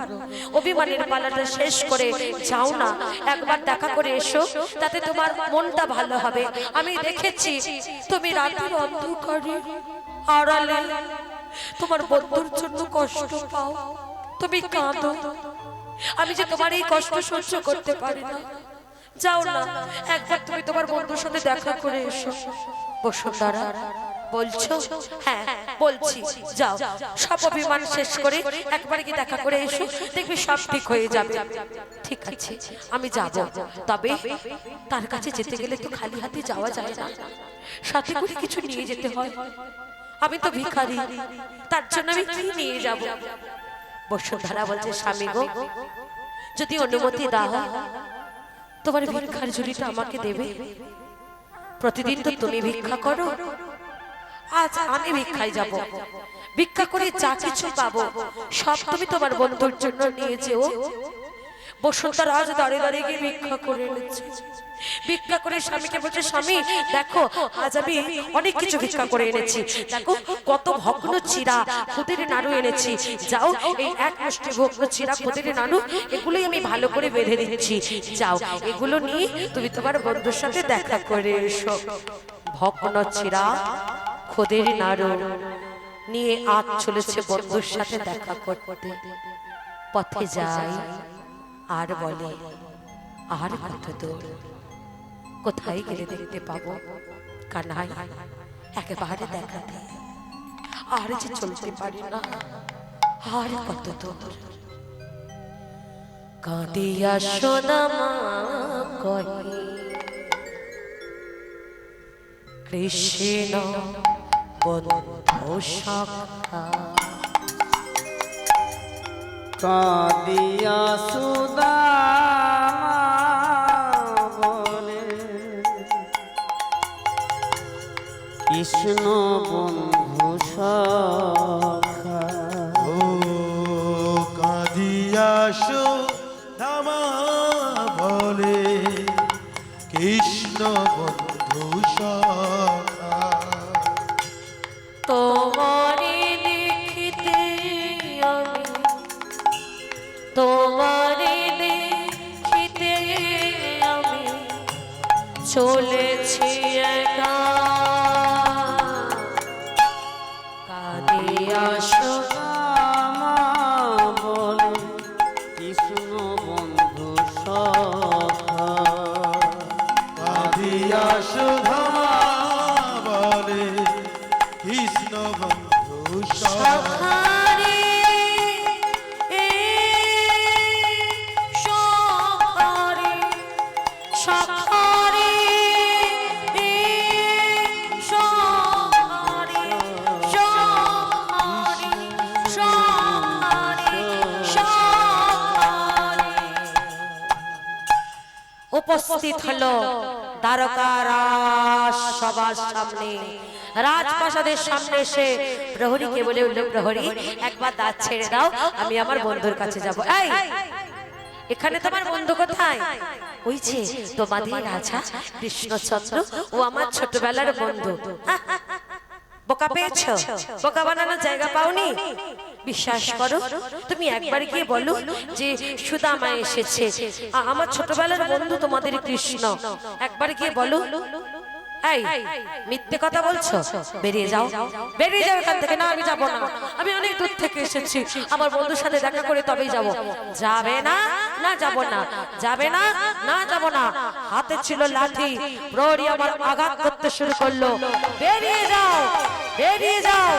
অভিমানের পালাটা শেষ করে যাও না, একবার দেখা করে এসো, তাতে তোমার মনটা ভালো হবে। আমি দেখেছি তুমি রাতের অন্ধকারে আড়ালে তোমার বন্ধুর জন্য কষ্ট পাও, তুমি কাঁদো। আমি যে তোমার এই কষ্ট সহ্য করতে পারি না। যাও না, একবার তুমি তোমার বন্ধুর সাথে দেখা করে এসো। বসুন্ধরা, বলছো? হ্যাঁ বলছি, যাও, সব অভিমান শেষ করে একবার কি দেখা করে এসো, দেখবি সব ঠিক হয়ে যাবে। ঠিক আছে, আমি যাব। তবে তার কাছে যেতে গেলে তো খালি হাতে যাওয়া যায় না, সাথে করে কিছু নিয়ে যেতে হয়। আমি তো ভিখারি, তার জন্য আমি কি নিয়ে যাব? বসুন্ধরা বলছে, স্বামী গো, যদি অনুমতি দাও, তোমার ভিক্ষার ঝুলিটা আমাকে দেবে। প্রতিদিন তো তুমি ভিক্ষা করো, আজ আমি ভিক্ষায় যাব। ভিক্ষা করে যা কিছু পাবো সব তুমি তোমার বন্ধুর জন্য নিয়ে যেও। বসুন্ধরা আজ দাঁড়িয়ে দাঁড়িয়ে গিয়ে ভিক্ষা করে এনেছে। ভিক্ষা করে স্বামীকে বলছে, স্বামী দেখো, আজ আমি অনেক কিছু ভিক্ষা করে এনেছি। দেখো কত ভগ্ন চিরা খুদের নাড়ু এনেছি। যাও, এই এক মুষ্টি ভগ্ন চিরা খুদের নাড়ু, এগুলোই আমি ভালো করে বেঁধে দিচ্ছি। যাও, এগুলো নিয়ে তুমি তোমার বন্ধুর সাথে দেখা করে এসো। ভগ্ন চিরা খুদের নাড়ু নিয়ে আজ চলেছে বন্ধুর সাথে দেখা করতে। পথে যায় আর বলে, আর কত দূর, কোথায় গেলে দেখতে পাবো কানাই একেবারে দেখাতে। আর যে চলতে পারি না, আর কত দূর। কাঁদিয়া সোনামা কহে, কৃষ্ণ বন্ধু সখা। কাঁদিয়া সুদামা বলে, কৃষ্ণ বন্ধু সখা। ও কাঁদিয়া সুদামা বলে, কৃষ্ণ বন্ধু সখা। তোমারে দেখিতে আমি, তোমারে দেখিতে আমি চলেছি একা। কাঁদিয়া সুদামা বলে, কৃষ্ণ বন্ধু সখা। কাঁদিয়া সুদামা বলে, কৃষ্ণ বন্ধু সখা। সখারে সখারে সখারে সখারে সখারে সখারে সখারে। উপস্থিত হলো দ্বারকার সবার সামনে, রাজপ্রাসাদের সামনে এসে প্রহরীকে বলে উঠল, প্রহরী একবার দাঁত ছেড়ে দাও, আমি আমার বন্ধুর কাছে যাব। এই, এখানে তোমার বন্ধু কোথায়? ওই যে তোমাদের রাজা কৃষ্ণচন্দ্র, ও আমার ছোটবেলার বন্ধু। বোকা পেয়েছো? বোকা বানানোর জায়গা পাওনি? বিশ্বাস করো, তুমি একবার গিয়ে বলো যে সুদামা এসেছে, আমার ছোটবেলার বন্ধু তোমাদের কৃষ্ণ। একবার গিয়ে বলো। এই, মিথ্যে কথা বলছো? বেরিয়ে যাও, বেরিয়ে যাও এখান থেকে। না, আমি যাব না, আমি অনেক দূর থেকে এসেছি, আমার বন্ধুর সাথে দেখা করে তবেই যাব। যাবে না? না যাব না। যাবে না? না যাব না। হাতে ছিল লাঠি, প্রহরী আমার আঘাত করতে শুরু করলো। বেরিয়ে যাও, বেরিয়ে যাও,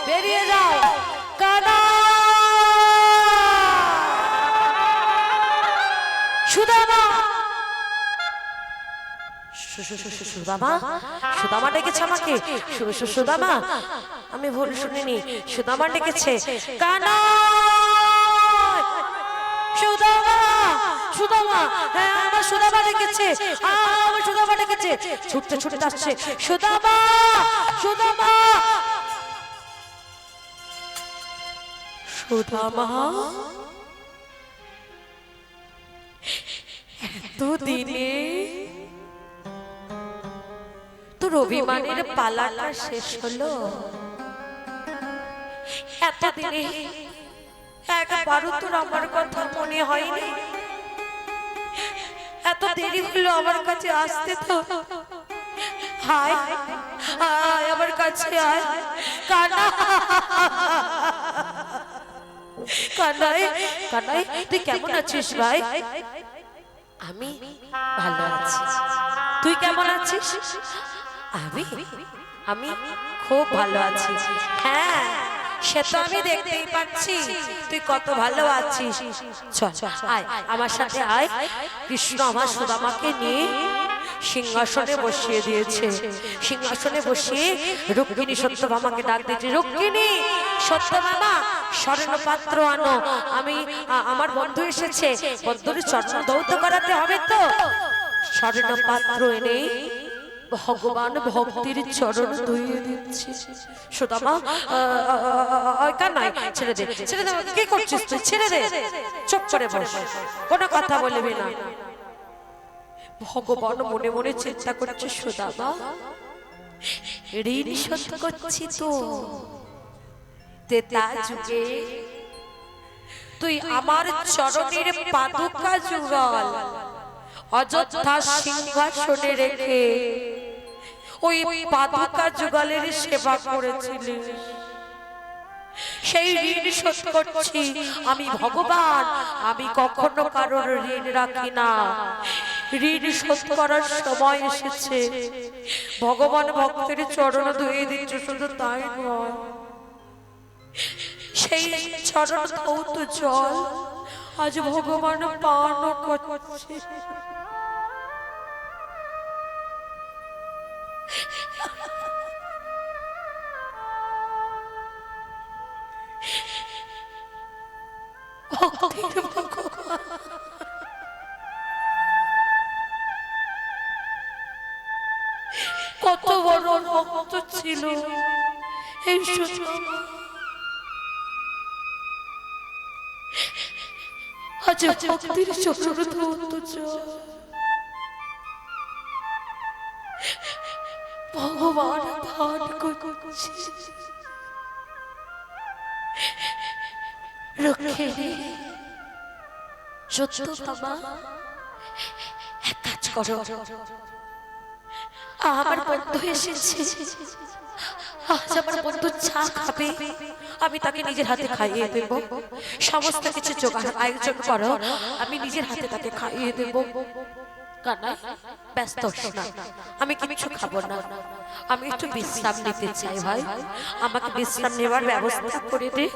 বেরিয়ে যাও। কানা সুদামা, সুদামা, সুদামা ডেকেছে আমাকে। সুদামা, আমি ভুল শুনিনি, সুদামা ডেকেছে। কানা, সুদামা, সুদামা, হ্যাঁ আমার সুদামা ডেকেছে, আমার সুদামা ডেকেছে। ছুটতে ছুটতে আসছে, সুদামা, সুদামা। সুদামা, এতদিনে তোর অভিমানের পালাটা শেষ হলো। এতদিনে একবারও তোর আমার কথা মনে হয়নি। এত দেরি হলো আমার কাছে আসতে। তো হায় হায়, আমার কাছে আয় কানা। কানাই কানাই, তুই কেমন আছিস ভাই? আমি ভালো আছি, তুই কেমন আছিস? আমি আমি খুব ভালো আছি। হ্যাঁ, সে তো আমি দেখতেই পাচ্ছি তুই কত ভালো আছিস। চল আয় আমার সাথে আয়। কৃষ্ণ আমার সুদামাকে নিয়ে সিংহাসনে বসিয়ে দিয়েছে। সিংহাসনে বসিয়ে রুক্মিণী সত্যভামাকে ডাক দিয়েছে, রুক্মিণী সত্যভামা, স্বর্ণ পাত্র আনো। আমি আমার বন্ধু এসেছে, বন্ধুর চরণ ধৌত করাতে হবে। তো স্বর্ণ পাত্র এনে ভগবান ভক্তির চরণ ধুইয়ে দিচ্ছে। সুদামা কান্নাই, ছেড়ে দে ছেড়ে দে, কি করছিস তুই? ছেড়ে দে, চুপ করে বস, কোনো কথা বলবি না। ভগবান মনে মনে চিন্তা করছে, সুদামা ঋণ শোধ করছি তো। তেতা যুগে তুই আমার চরণের পাদুকা যুগল অযোধ্যা সিংহাসনে রেখে ওই পাদুকা যুগলের সেবা করেছিলি। সেই ঋণ শোধ করছি আমি ভগবান। আমি কখনো কারোর ঋণ রাখি না। ঋণ শোধ করার সময় এসেছে। ভগবান ভক্তের চরণ ধুয়ে দিচ্ছে। শুধু তাই নয়, সেই চরণ ধৌত জল আজ ভগবান পান করছে। কত বড় ভক্ত ছিল এই সুদামা, আজ ভক্তির চরণ ধৌত জল ভগবান পান করছে। রক্ষিণী সত্যভামা, এক কাজ করো, আমার বন্ধু এসেছে, আজ আমার বন্ধু চা খাবে, আমি তাকে নিজের হাতে খাইয়ে দেব। সমস্ত কিছু জোগাড় আয়োজন করো, আমি নিজের হাতে তাকে খাইয়ে দেব। কানা ব্যস্ত হোস না, আমি কিছু খাবো না, আমি একটু বিশ্রাম নিতে চাই। ভাই আমাকে বিশ্রাম নেওয়ার ব্যবস্থা করে দে।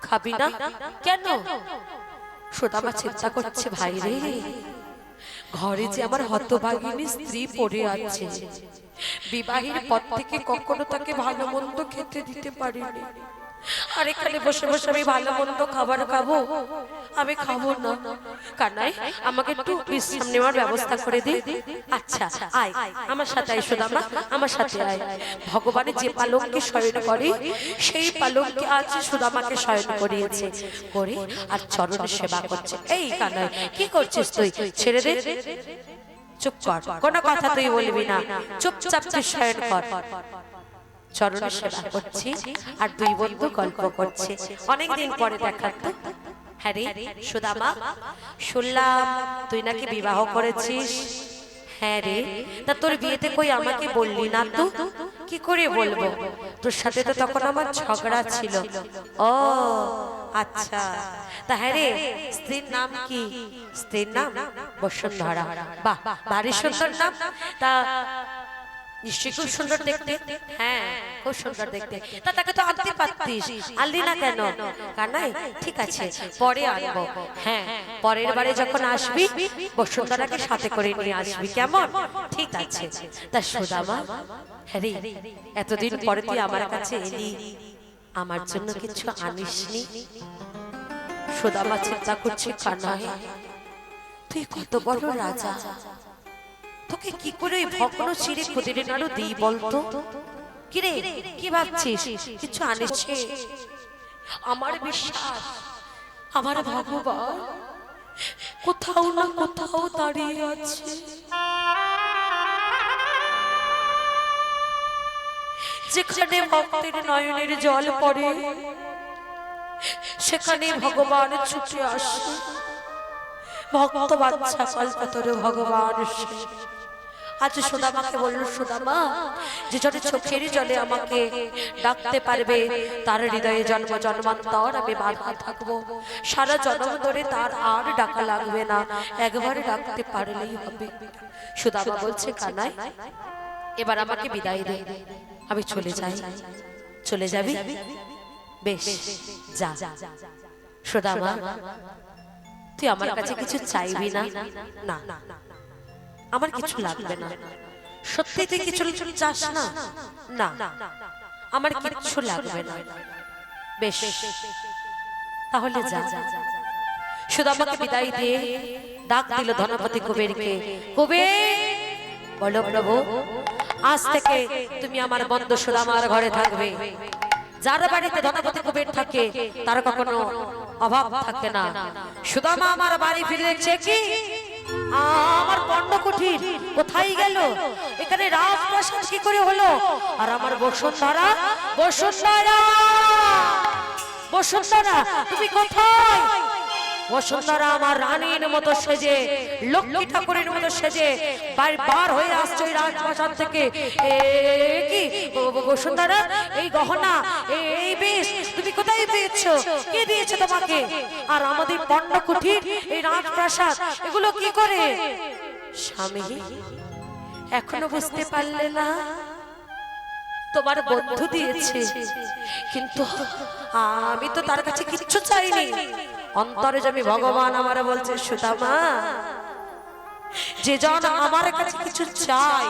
খাবি না কেন? সুদামা চিন্তা করছে, ভাই রে, ঘরে যে আমার হতভাগিনী স্ত্রী পড়ে আছে, বিবাহের পর থেকে কখনো তাকে ভালো মন্দ খেতে দিতে পারিনি। আর এখানে বসে বসে আমি ভালো মন্দ খাবার খাবো? আমি খাবো না। কানাই আমাকে একটু বিশ্রাম নেওয়ার ব্যবস্থা করে দে। আচ্ছা আয় আমার সাথে আয় সুদামা, আমার সাথে আয়। ভগবানের যে পালঙ্কে শয়ন করে সেই পালঙ্কে আজ সুদামাকে শয়ন করিয়েছে, করে আর চরণের সেবা করছে। এই কানাই কি করছিস তুই? ছেড়ে দে, চুপ কর, কোনো কথা তুই বলবি না, চুপচাপ তুই শয়ন কর। চরণ সেবা করছি আর দুই বন্ধু গল্প করছে। অনেকদিন পরে দেখা তো। হ্যাঁ রে সুদামা, শুনলাম তুই নাকি বিবাহ করেছিস। হ্যাঁ রে, তা তোর বিয়েতে কই আমাকে বললি না তো? কি করে বলবো, তোর সাথে তো তখন আমার ঝগড়া ছিল। ও আচ্ছা, তা হ্যাঁ রে, স্ত্রীর নাম কি? স্ত্রীর নাম বসুন্ধরা। বাহ, ভারী সুন্দর নাম। তা নিশ্চয়ই খুব সুন্দর দেখতে। হ্যাঁ খুব সুন্দর দেখতে। তা তাকে তো আনতে পারতিস, আনলি না কেন? কানাই ঠিক আছে, পরে আনবো। হ্যাঁ পরের বারে যখন আসবি বসুন্ধরাকে সাথে করে নিয়ে আসবি, কেমন? ঠিক আছে। তা সুদামা, হ্যাঁ রে, এতদিন পরে তুই আমার কাছে এলি, আমার জন্য কিছু আনিসনি? সুদামা চিন্তা করছে, কানাই তুই কত বড় রাজা, তোকে কি করে ওই ভগ্ন চিরে খুদিরে নাড়ু দিই বলতো? কিরে কি ভাবছিস? কিছু আনিস? আমার বিশ্বাস আমার ভগবান কোথাও না কোথাও দাঁড়িয়ে আছে। যেখানে ভক্তের নয়নের জল পড়ে সেখানে ভগবান ছুটে আসে। ভক্ত বাচ্চা কল্পতরু ভগবান সে। আজ সুদামাকে বলল, সুদামা যে জনে চোখের জলে আমাকে ডাকতে পারবে তার হৃদয়ে জন্ম জন্মান্তর আমি বাধা থাকবো, সারা জন্ম ধরে তার আর ডাকা লাগবে না, একবার ডাকতে পারলেই হবে। সুদামা বলছে, কানাই এবার আমাকে বিদায় দে, আমি চলে যাই। চলে যাবি? বেশ যা। সুদামা তুই আমার কাছে কিছু চাইবি না? না আমার কিছু লাগবে না। সত্যি তুই কিছু চাস না? না আমার কিছু লাগবে না। বেশ তাহলে যা। সুদামাকে বিদায় দিয়ে ডাক দিল ধনপতি কুবেরকে। কুবের বলো, প্রভু আজ থেকে তুমি আমার বন্ধু সুদামার ঘরে থাকবে। যার বাড়িতে ধনপতি কুবের থাকে তার কখনো অভাব থাকে না। সুদামা আমার বাড়ি ফিরে দেখছে, কি আমার পণ্যকুঠির কোথায় গেল? এখানে রাজপ্রাসাদ কি করে হলো? আর আমার বসুন্ধরা, বসুন্ধরা, বসুন্ধরা তুমি কোথায়? বসুন্ধরা আমার রানীর মতো সেজে, লক্ষ্মী ঠাকুরের মতো সেজে বার হয়ে আসছে ওই রাজপ্রাসাদ থেকে। কি বসুন্ধরা, এই গহনা, এই বেশ তুমি কোথায় পেয়েছো? কে দিয়েছে তোমাকে? আর আমাদের পণ্যকুঠির, এই রাজপ্রাসাদ এগুলো কি করে? স্বামী এখনো বুঝতে পারলে না? তোমার বন্ধু দিয়েছে, কিন্তু আমি তো তার কাছে কিচ্ছু চাইনি। অন্তরে আমি ভগবান আমার বলছে, সুদামা যে জন আমার কাছে কিছু চাই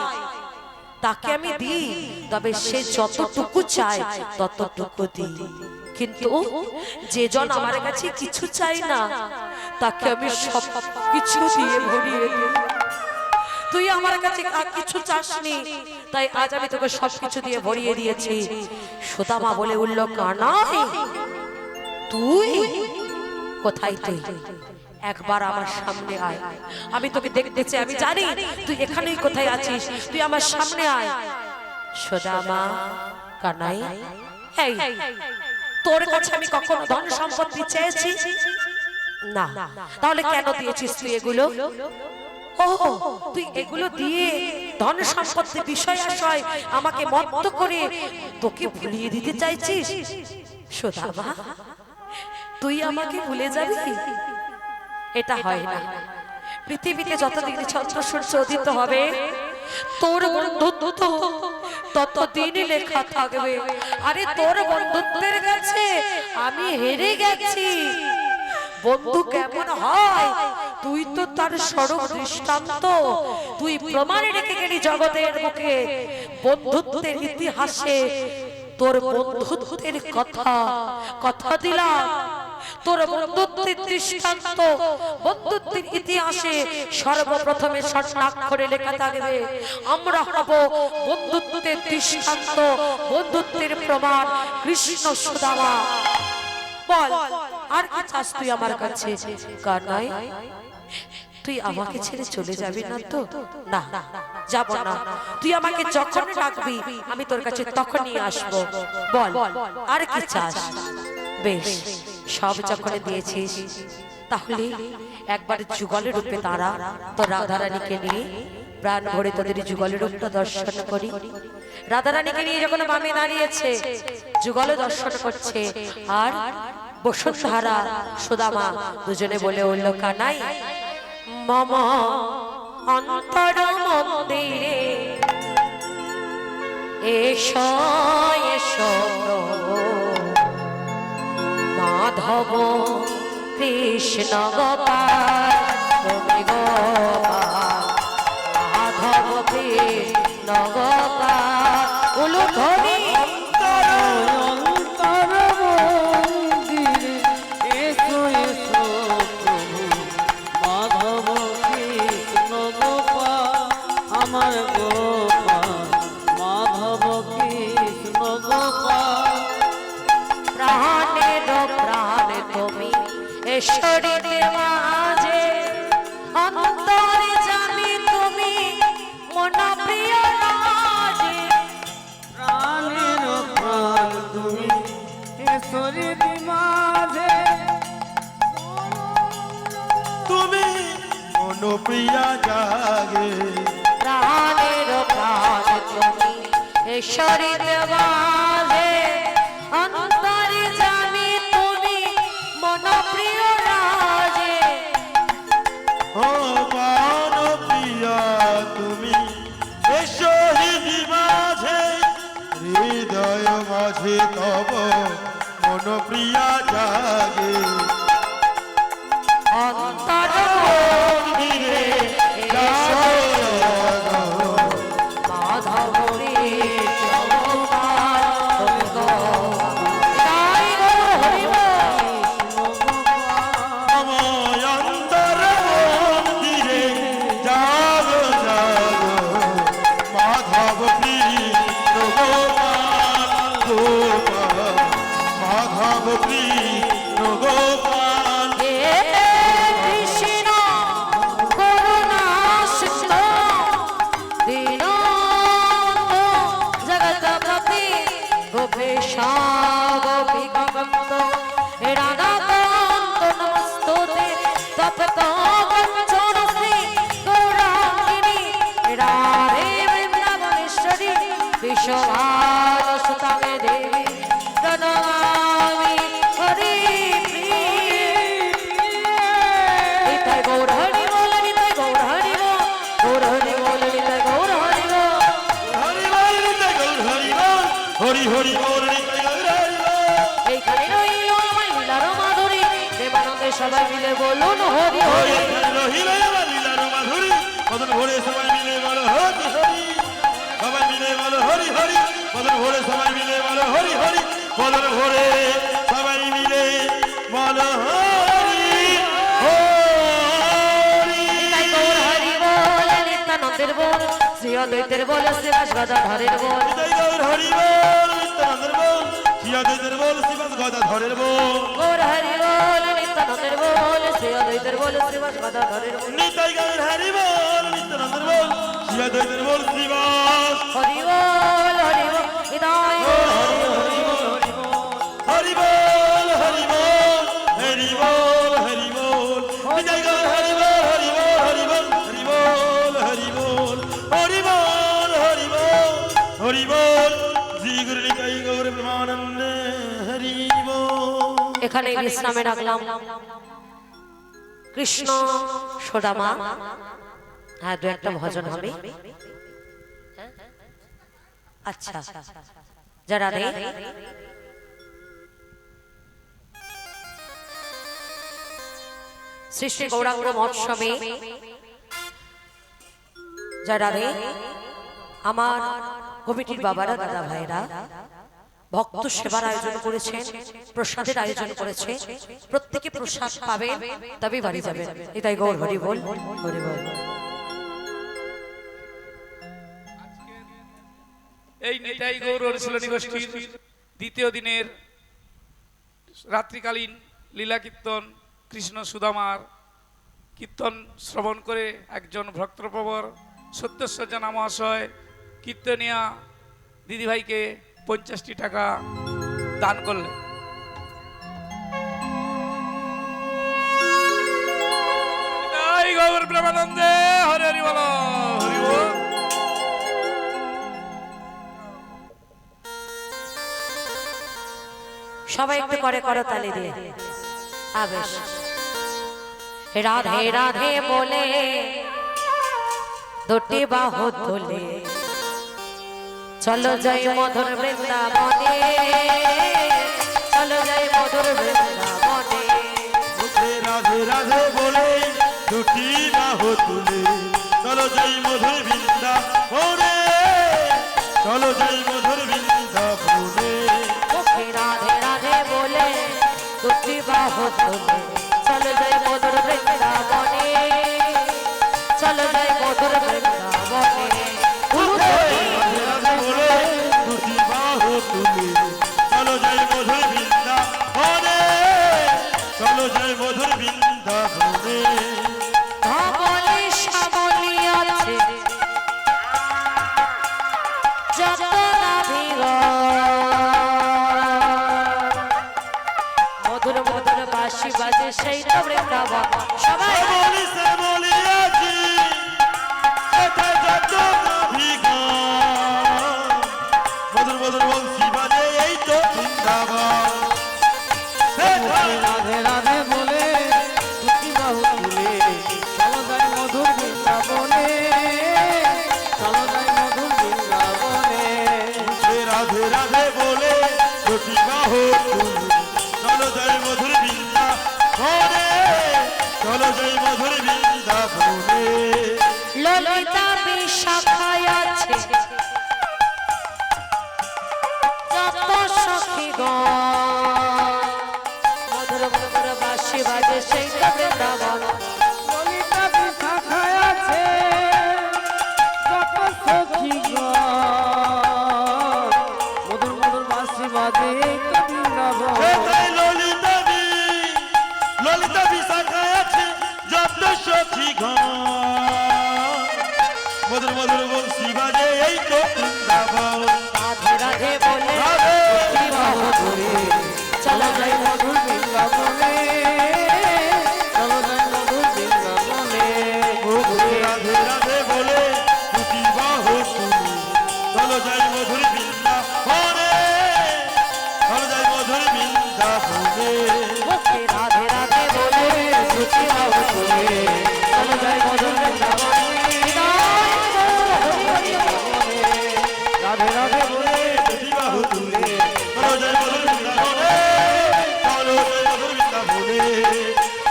তাকে আমি দিই, তবে সে যতটুকু চায় ততটুকু দিই। কিন্তু যে জন আমার কাছে কিছু চাই না তাকে আমি সব কিছু দিয়ে ভরিয়ে দিই। তুই আমার কাছে কিছু চাসনি, তাই আজ আমি তোকে সবকিছু দিয়ে ভরিয়ে দিয়েছি। সুদামা বলে উঠল, কানাই তুই কোথায়? তুই একবার আমার সামনে আয়, আমি তোকে দেখতে চাই। আমি জানি তুই এখানেই কোথায় আছিস, তুই আমার সামনে আয়। সুদামা, কানাই এই তোর কাছে আমি কখনো ধন সম্পত্তি চেয়েছি না, তাহলে কেন দিয়েছিস তুই এগুলো? ও তুই এগুলো দিয়ে ধন সম্পত্তি বিষয় আশয় আমাকে মত্ত করে তোকে ভুলিয়ে দিতে চাইছিস? সুদামা তুই আমাকে ভুলে যাবি? এটা হয় না। পৃথিবীতে যতদিন চন্দ্র সূর্য উদিত হবে তোর বন্ধুত্ব ততদিন লেখা থাকবে। আরে তোর বন্ধুত্বের কাছে আমি হেরে গেছি। বন্ধু কেমন হয় তুই তো তার স্বরূপ দৃষ্টান্ত, তুই প্রমাণ রেখে গেলি জগতের মুখে। বন্ধুত্বের ইতিহাসে তোর বন্ধুত্বের কথা দিলাম, তোর বন্ধুত্বের দৃষ্টান্ত, বন্ধুত্বের ইতিহাসে সর্বপ্রথমে স্বর্ণাক্ষরে লেখা থাকবে। আমরা হব বন্ধুত্বের দৃষ্টান্ত, বন্ধুত্বের প্রমাণ, কৃষ্ণ সুদামা। বল আর কি চাস তুই আমার কাছে? কানাই তুই আমাকে ছেড়ে চলে যাবি না তো? না যাব না। তুই আমাকে যখন ডাকবি আমি তোর কাছে তখনই আসবো। বল আর কি চাস? বেশ সব যখন দিয়েছিস তাহলে একবার যুগলের রূপে তারা তো রাধারানীকে নিয়ে প্রাণ ভরে তোদের যুগলের রূপটা দর্শন করি। রাধারানীকে নিয়ে যখন বামে দাঁড়িয়েছে যুগল দর্শন করছে, আর বসুন্ধরা সুদামা দুজনে বলে উঠল, কানাই মম অন্তর মন্দিরে এসো এসো মাধব কৃষ্ণ গোপাল, তুমি গোপাল মাধব কৃষ্ণ গোপাল। উলু ধ্বনি অন্তর মন্দিরে এসো এসো প্রভু মাধব কৃষ্ণ গোপাল, আমার গোপাল মাধব কৃষ্ণ গোপাল। প্রাণের এশ্বরীতে মাঝে অন্তরে জানি তুমি মন প্রিয় রাজে প্রাণের প্রাণ তুমি ঈশ্বরের মাঝে তুমি মনোপ্রিয়া জাগে প্রাণের প্রাণ তুমি এশ্বরীতে মাঝে অন্তরে জানি তুমি মন প্রিয় রাজে ও প্রিয়া তুমি এসহিদি মাঝে হৃদয় মাঝে তব মনোপ্রিয়া জাগে অন্তর মন্দিরে মাধব অন্তর মন্দিরে জাগো জাগো মাধব কৃষ্ণ গোপাল গোপাল মাধব কৃষ্ণ গোপাল কৃষ্ণ করুণা সিন্ধ দীনবন্ধু জগৎপতি গোপেশ গোপিকান্ত রাধাকান্ত নমস্তুতে তপ্ত কাঞ্চন শ্রী গৌরাঙ্গিনী রাধে বৃন্দাবনেশ্বরী বিশ্বভানুসুতে দেবী প্রণমামি হরি নিতাই গৌর হরি বল নিতাই গৌর হরি বল গৌর হরি বল নিতাই গৌর হরি বল হরি বল নিতাই গৌর হরি বল হরি হরি বল নিতাই গৌর হরি বল এইখানে রইল আমার লীলার মাধুরী দেবানন্দে সবাই মিলে বলুন হরি হরি রহিল আমার লীলার মাধুরী মদন ভোরে সবাই মিলে বলো হরি হরি সবাই মিলে বলো হরি হরি মদন ভোরে সবাই মিলে বলো হরি হরি মদন ভোরে সবাই মিলে বলো হরি হরি নিতাই গৌর হরি বল নিত্যানন্দের বল শ্রী অদ্বৈতের বল শ্রীবাস গদাধরের বল নিতাই গৌর হরি বল নিত্যানন্দের বল শিয়াদের বল শিবাস গদাধরের বল গৌর হরি বল নিত্যানন্দের বল শ্রী অদ্বৈতের বল শ্রীবাস গদাধরের বল নিতাই গৌর হরি বল নিত্যানন্দের বল শিয়াদের বল শিবাস হরি বল নিতাই হরি বল হরি বল হরি বল হরি বল নিতাই গৌর হরি বল হরি বল হরি বল হরি বল হরি বল হরি বল হরি বল হরি বল শ্রী গুরু নিতাই গৌর প্রেমানন্দে হরি বল এখানে বিশ্রামে রাখলাম কৃষ্ণ সোদামা হ্যাঁ দু একটা ভজন হবে আচ্ছা যারা রে সৃষ্টি গৌরাঙ্গ মহোৎসবে যারা রে আমার কমিটির বাবারা দাদা ভাইরা ভক্ত সেবার আয়োজন করেছেন প্রসাদের আয়োজন করেছে প্রত্যেকে প্রসাদ পাবে তবে বাড়ি যাবেন এটাই গৌর হরি বল হরি বল এই নিতাই গৌর অনুশীলনী গোষ্ঠীর দ্বিতীয় দিনের রাত্রিকালীন লীলা কীর্তন কৃষ্ণ সুদামার কীর্তন শ্রবণ করে একজন ভক্তপ্রবর সত্যসজ্জনা মহাশয় কীর্তনিয়া দিদিভাইকে 50টি টাকা দান করলেন। নিতাই গৌর প্রেমানন্দে হরি হরি বল হরি বল। সবাই একটু করে করতালি দিয়ে আবেশ রাধে রাধে বলে দুটি বাহু তুলে চলো যাই মধুর বৃন্দাবনে চলো যাই মধুর বৃন্দাবনে রাধে রাধে বলে দুটি বাহু তুলে চলো যাই মধুর বৃন্দাবনে চলো যাই মধুর বৃন্দাবনে রাধে রাধে বলে দুটি বাহু তুলে চলো যাই মধুর বৃন্দাবনে চলো যাই মধুর বৃন্দাবনে বলে দুটি বাহু তুলে চলো যাই মধুর বৃন্দাবনে চলো যাই মধুর মধুর মধুর বাঁশি বাজে সেই তো বৃন্দাবন সবাই বলি সে বলিয়াছি সেটাই যত গান মধুর মধুর বংশী বাজে এই তো বৃন্দাবন সেটাই রাধে রাধে বলে দুটি বাহু তুলে চলো যাই মধুর বৃন্দাবনে, চলো যাই মধুর বৃন্দাবনে। রাধে রাধে বলে দুটি বাহু তুলে চলো যাই মধুর বৃন্দাবনে, চলো যাই মধুর বৃন্দাবনে। ললিতা বিশাখায় আছে যত সখীগণ মধুর মধুর বাঁশি বাজে সেই তো বৃন্দাবন ললিতা বিশাখায় আছে যত সখীগণ, মধুর মধুর বাঁশি বাজে এই তো বৃন্দাবন। সেটাই ললিতা বিশাখায় আছে যত সখী মধুর মধুর বংশী বাজে এই তো বৃন্দাবন। রাধে রাধে বলে রাধে দুটি বাহু ধরে চলো যাই মধুর বৃন্দাবনে, চলো যাই মধুর বৃন্দাবনে। রাধে রাধে বলে দুটি বাহু তুলে চলো যাই মধুর বৃন্দাবনে, চলো যাই মধুর বৃন্দাবনে। মুখে রাধে রাধে বলে দুটি বাহু ধরে চলো যাই মধুর বৃন্দাবন রাধে রাধে বলে দুটি বাহু তুলে চলো যাই মধুর বৃন্দাবনে, চলো যাই মধুর বৃন্দাবনে,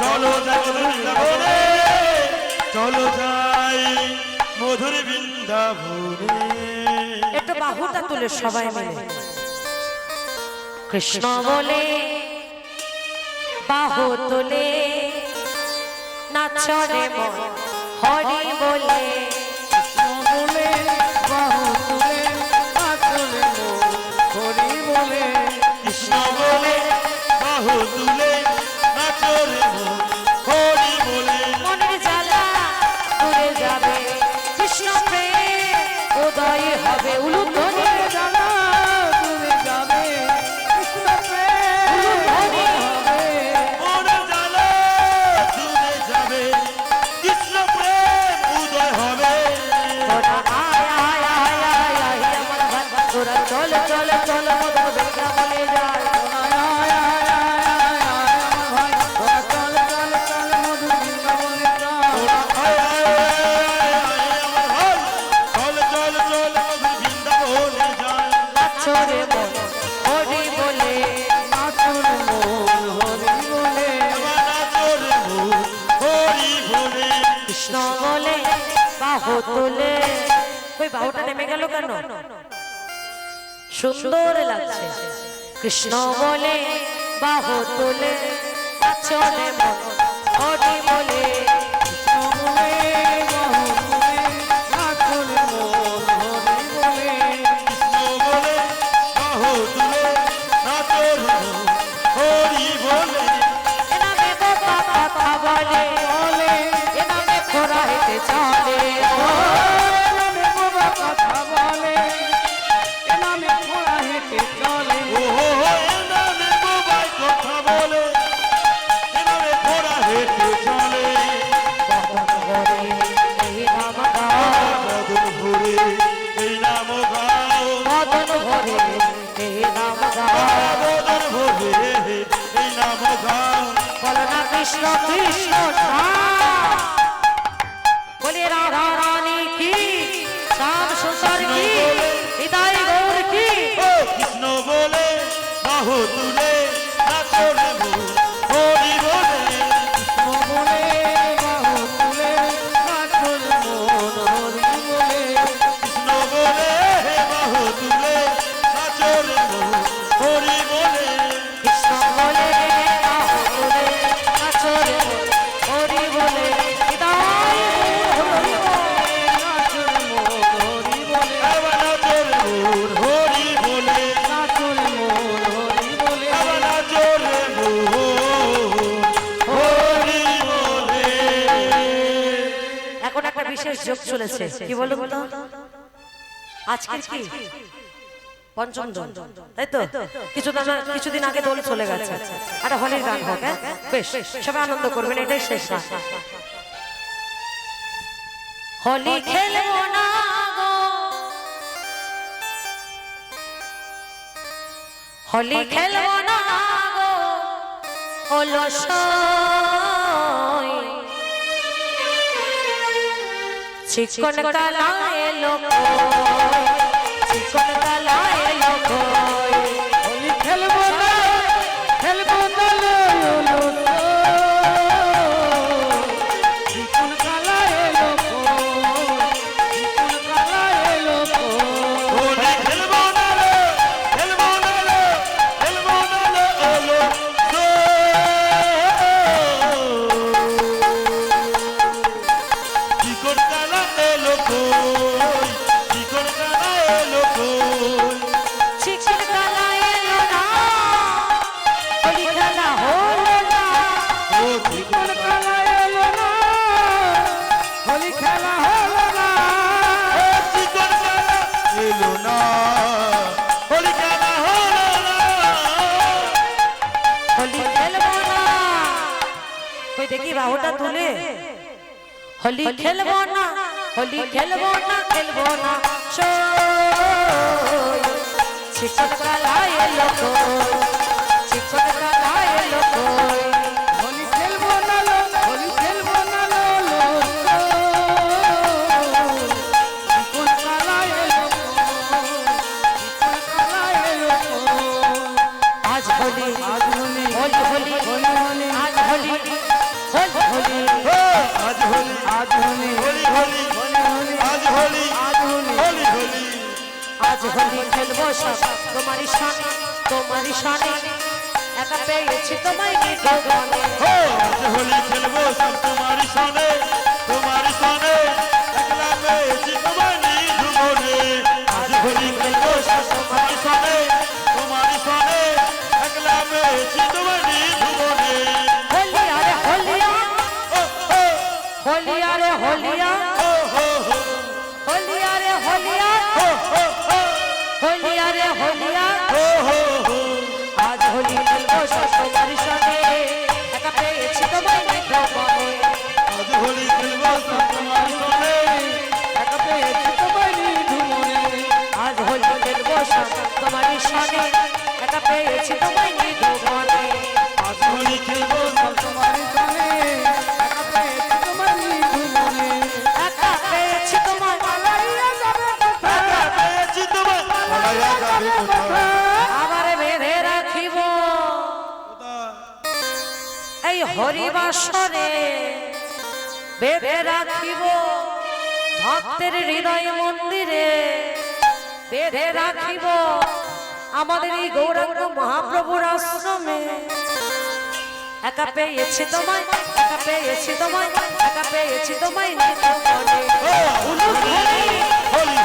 চলো যাই মধুর বৃন্দাবনে, চলো যাই মধুর বৃন্দাবনে। একটু বাহুটা তুলে সবাই মিলে কৃষ্ণ বলে বাহু তুলে নাচরে মন হরি বলে বলে বাহু তুলে নাচলে মন হরি বলে। কৃষ্ণ বলে বাহু তুলে নাচরে মন হরি বলে। মনের জ্বালা দূরে যাবে কৃষ্ণ প্রেম উদয় হবে উলুধ্বনি জানা দূরে যাবে কৃষ্ণ প্রেম হবে। মনের জ্বালা দূরে যাবে কৃষ্ণ প্রেম উদয় হবে। তোরা আয় আয় আয় আয় আয় আমার ভাই তোরা চল চল চল মধুর বৃন্দাবনে যায় তোরা আয় আয় আয় আয় আমার ভাই, চল চল চল মধুর বৃন্দাবনে যায়। নাচরে মন হরি বলে এবার নাচরে মন হরি বলে। কৃষ্ণ বলে বাহু তুলে ওই বাহুটা নেমে গেল কেন সুন্দর লাগছে কৃষ্ণ বলে বাহু তুলে নাচরে মন হরি বলে কৃষ্ণ বলে বাহু তুলে নাচরে মন হরি বলে। এনামে বোকা কথা বলে এনামে খোরা হেঁটে চলে ওহো এনামে বোবাই কথা বলে, এনামে ঘোড়া হেঁটে চলে। এই নাম গাও মদন ভরে এই নাম গাও, মদন ভরে এই নাম গাও মদন ভরে এই নাম গাও। বল না কৃষ্ণ কৃষ্ণ বলে রাধা রানী কি শ্যাম সুন্দর কি হৃদয় গৌর কি ও কৃষ্ণ বলে বাহু তুলে নাচরে মন হরি বলে। কৃষ্ণ বলে বাহু তুলে নাচরে মন হরি বলে। কৃষ্ণ বলে বাহু তুলে নাচরে মন হরি বলে হৃদয় গৌর এবার নাচরে মন হরি বলে, এবার নাচরে মন হরি বলে। এখন একটা বিশেষ যোগ চলেছে কি বলুন তো আজকের কি পঞ্চম দোল, তাই তো? কিছুদিন আগে দোল চলে গেছে। একটা হোলির গান হোক, হ্যাঁ? বেশ, সবাই আনন্দ করবেন, এটাই শেষ গান। হোলি খেলবো না গো, হোলি খেলবো না গো, অলসই চিকন কালা এলো কই, চিকন কালা এলো কই। হোলি খেলবো না লো লো লো, চিকন কালা এলো কই, চিকন কালা এলো কই। হোলি খেলবো না রে, খেলবো না রে, খেলবো না রে, ওলো গো। চিকন কালা এলো কই, চিকন কালা এলো কই। চিকন কালা এলো না, হোলি খেলা হলো না। ও চিকন কালা এলো না, হোলি খেলা হলো না। চিকন কালা এলো না, হোলি খেলা হলো না। হোলি খেলবো না, কই দেখি বাহুটা তুলে। হোলি খেলবো না, হোলি খেলবো না, খেলবো না সই চিকন কালা এলো কই, চিকন কালা এলো কই। হোলি খেলবো না লো, হোলি খেলবো না লো লো লো, চিকন কালা এলো কই, চিকন কালা এলো কই। আজ হোলি, আজ হোলি, হোলি হোলি, হোলি হোলি, আজ হোলি, হোলি হোলি, ও আজ হোলি, আজ হোলি, হোলি হোলি, হোলি হোলি, আজ হোলি, আজ হোলি। হোলি হোলি। আজ হোলি খেলবো সব তোমারই সামনে, তোমারই সামনে একা পেয়েছি তোমায় নিধনে। ও আজ হোলি খেলবো সব তোমারই সনে, তোমারই সনে, একলা পেয়েছি তোমায় নিধুমনে। আজ হোলি খেলবো সব তোমারই সনে, তোমারই সনে, একলা পেয়েছি তোমায় নিধুমনে। হোলি আরে হোলিয়া, ও ও হোলি আরে হোলিয়া, ও হো হো, হোলি আরে হোলিয়া, ও হো হো, হোলি আরে হোলিয়া। ও হো হো। আজ হোলি খেলবো সব তোমারই সাথে একা পেয়েছি তোমায় নিধনে। আজ হোলি খেলবো সব তোমারই সনে, একা পেয়েছি তোমায় নিধুমনে। আজ হোলি খেলবো সব তোমারই সাথে একা পেয়েছি তোমায় নিধনে। আজ হোলি খেলবো সব তোমারই সনে, একা পেয়েছি তোমায় নিধুমনে। একা পেয়েছি তোমায় পালাইয়া যাবে কোথায়, একা পেয়েছি তোমায় পালাইয়া যাবে কোথায়। আবার বেঁধে রাখিব এই হরিবাসরে, বেঁধে রাখিব ভক্তের হৃদয় মন্দিরে, বেঁধে রাখিব আমাদের এই গৌরাঙ্গ মহাপ্রভুর আশ্রমে। একা পেয়েছি তোমায়, একা পেয়েছি তোমায়, একা পেয়েছি তোমায় নিধনে। ও হোলি হোলি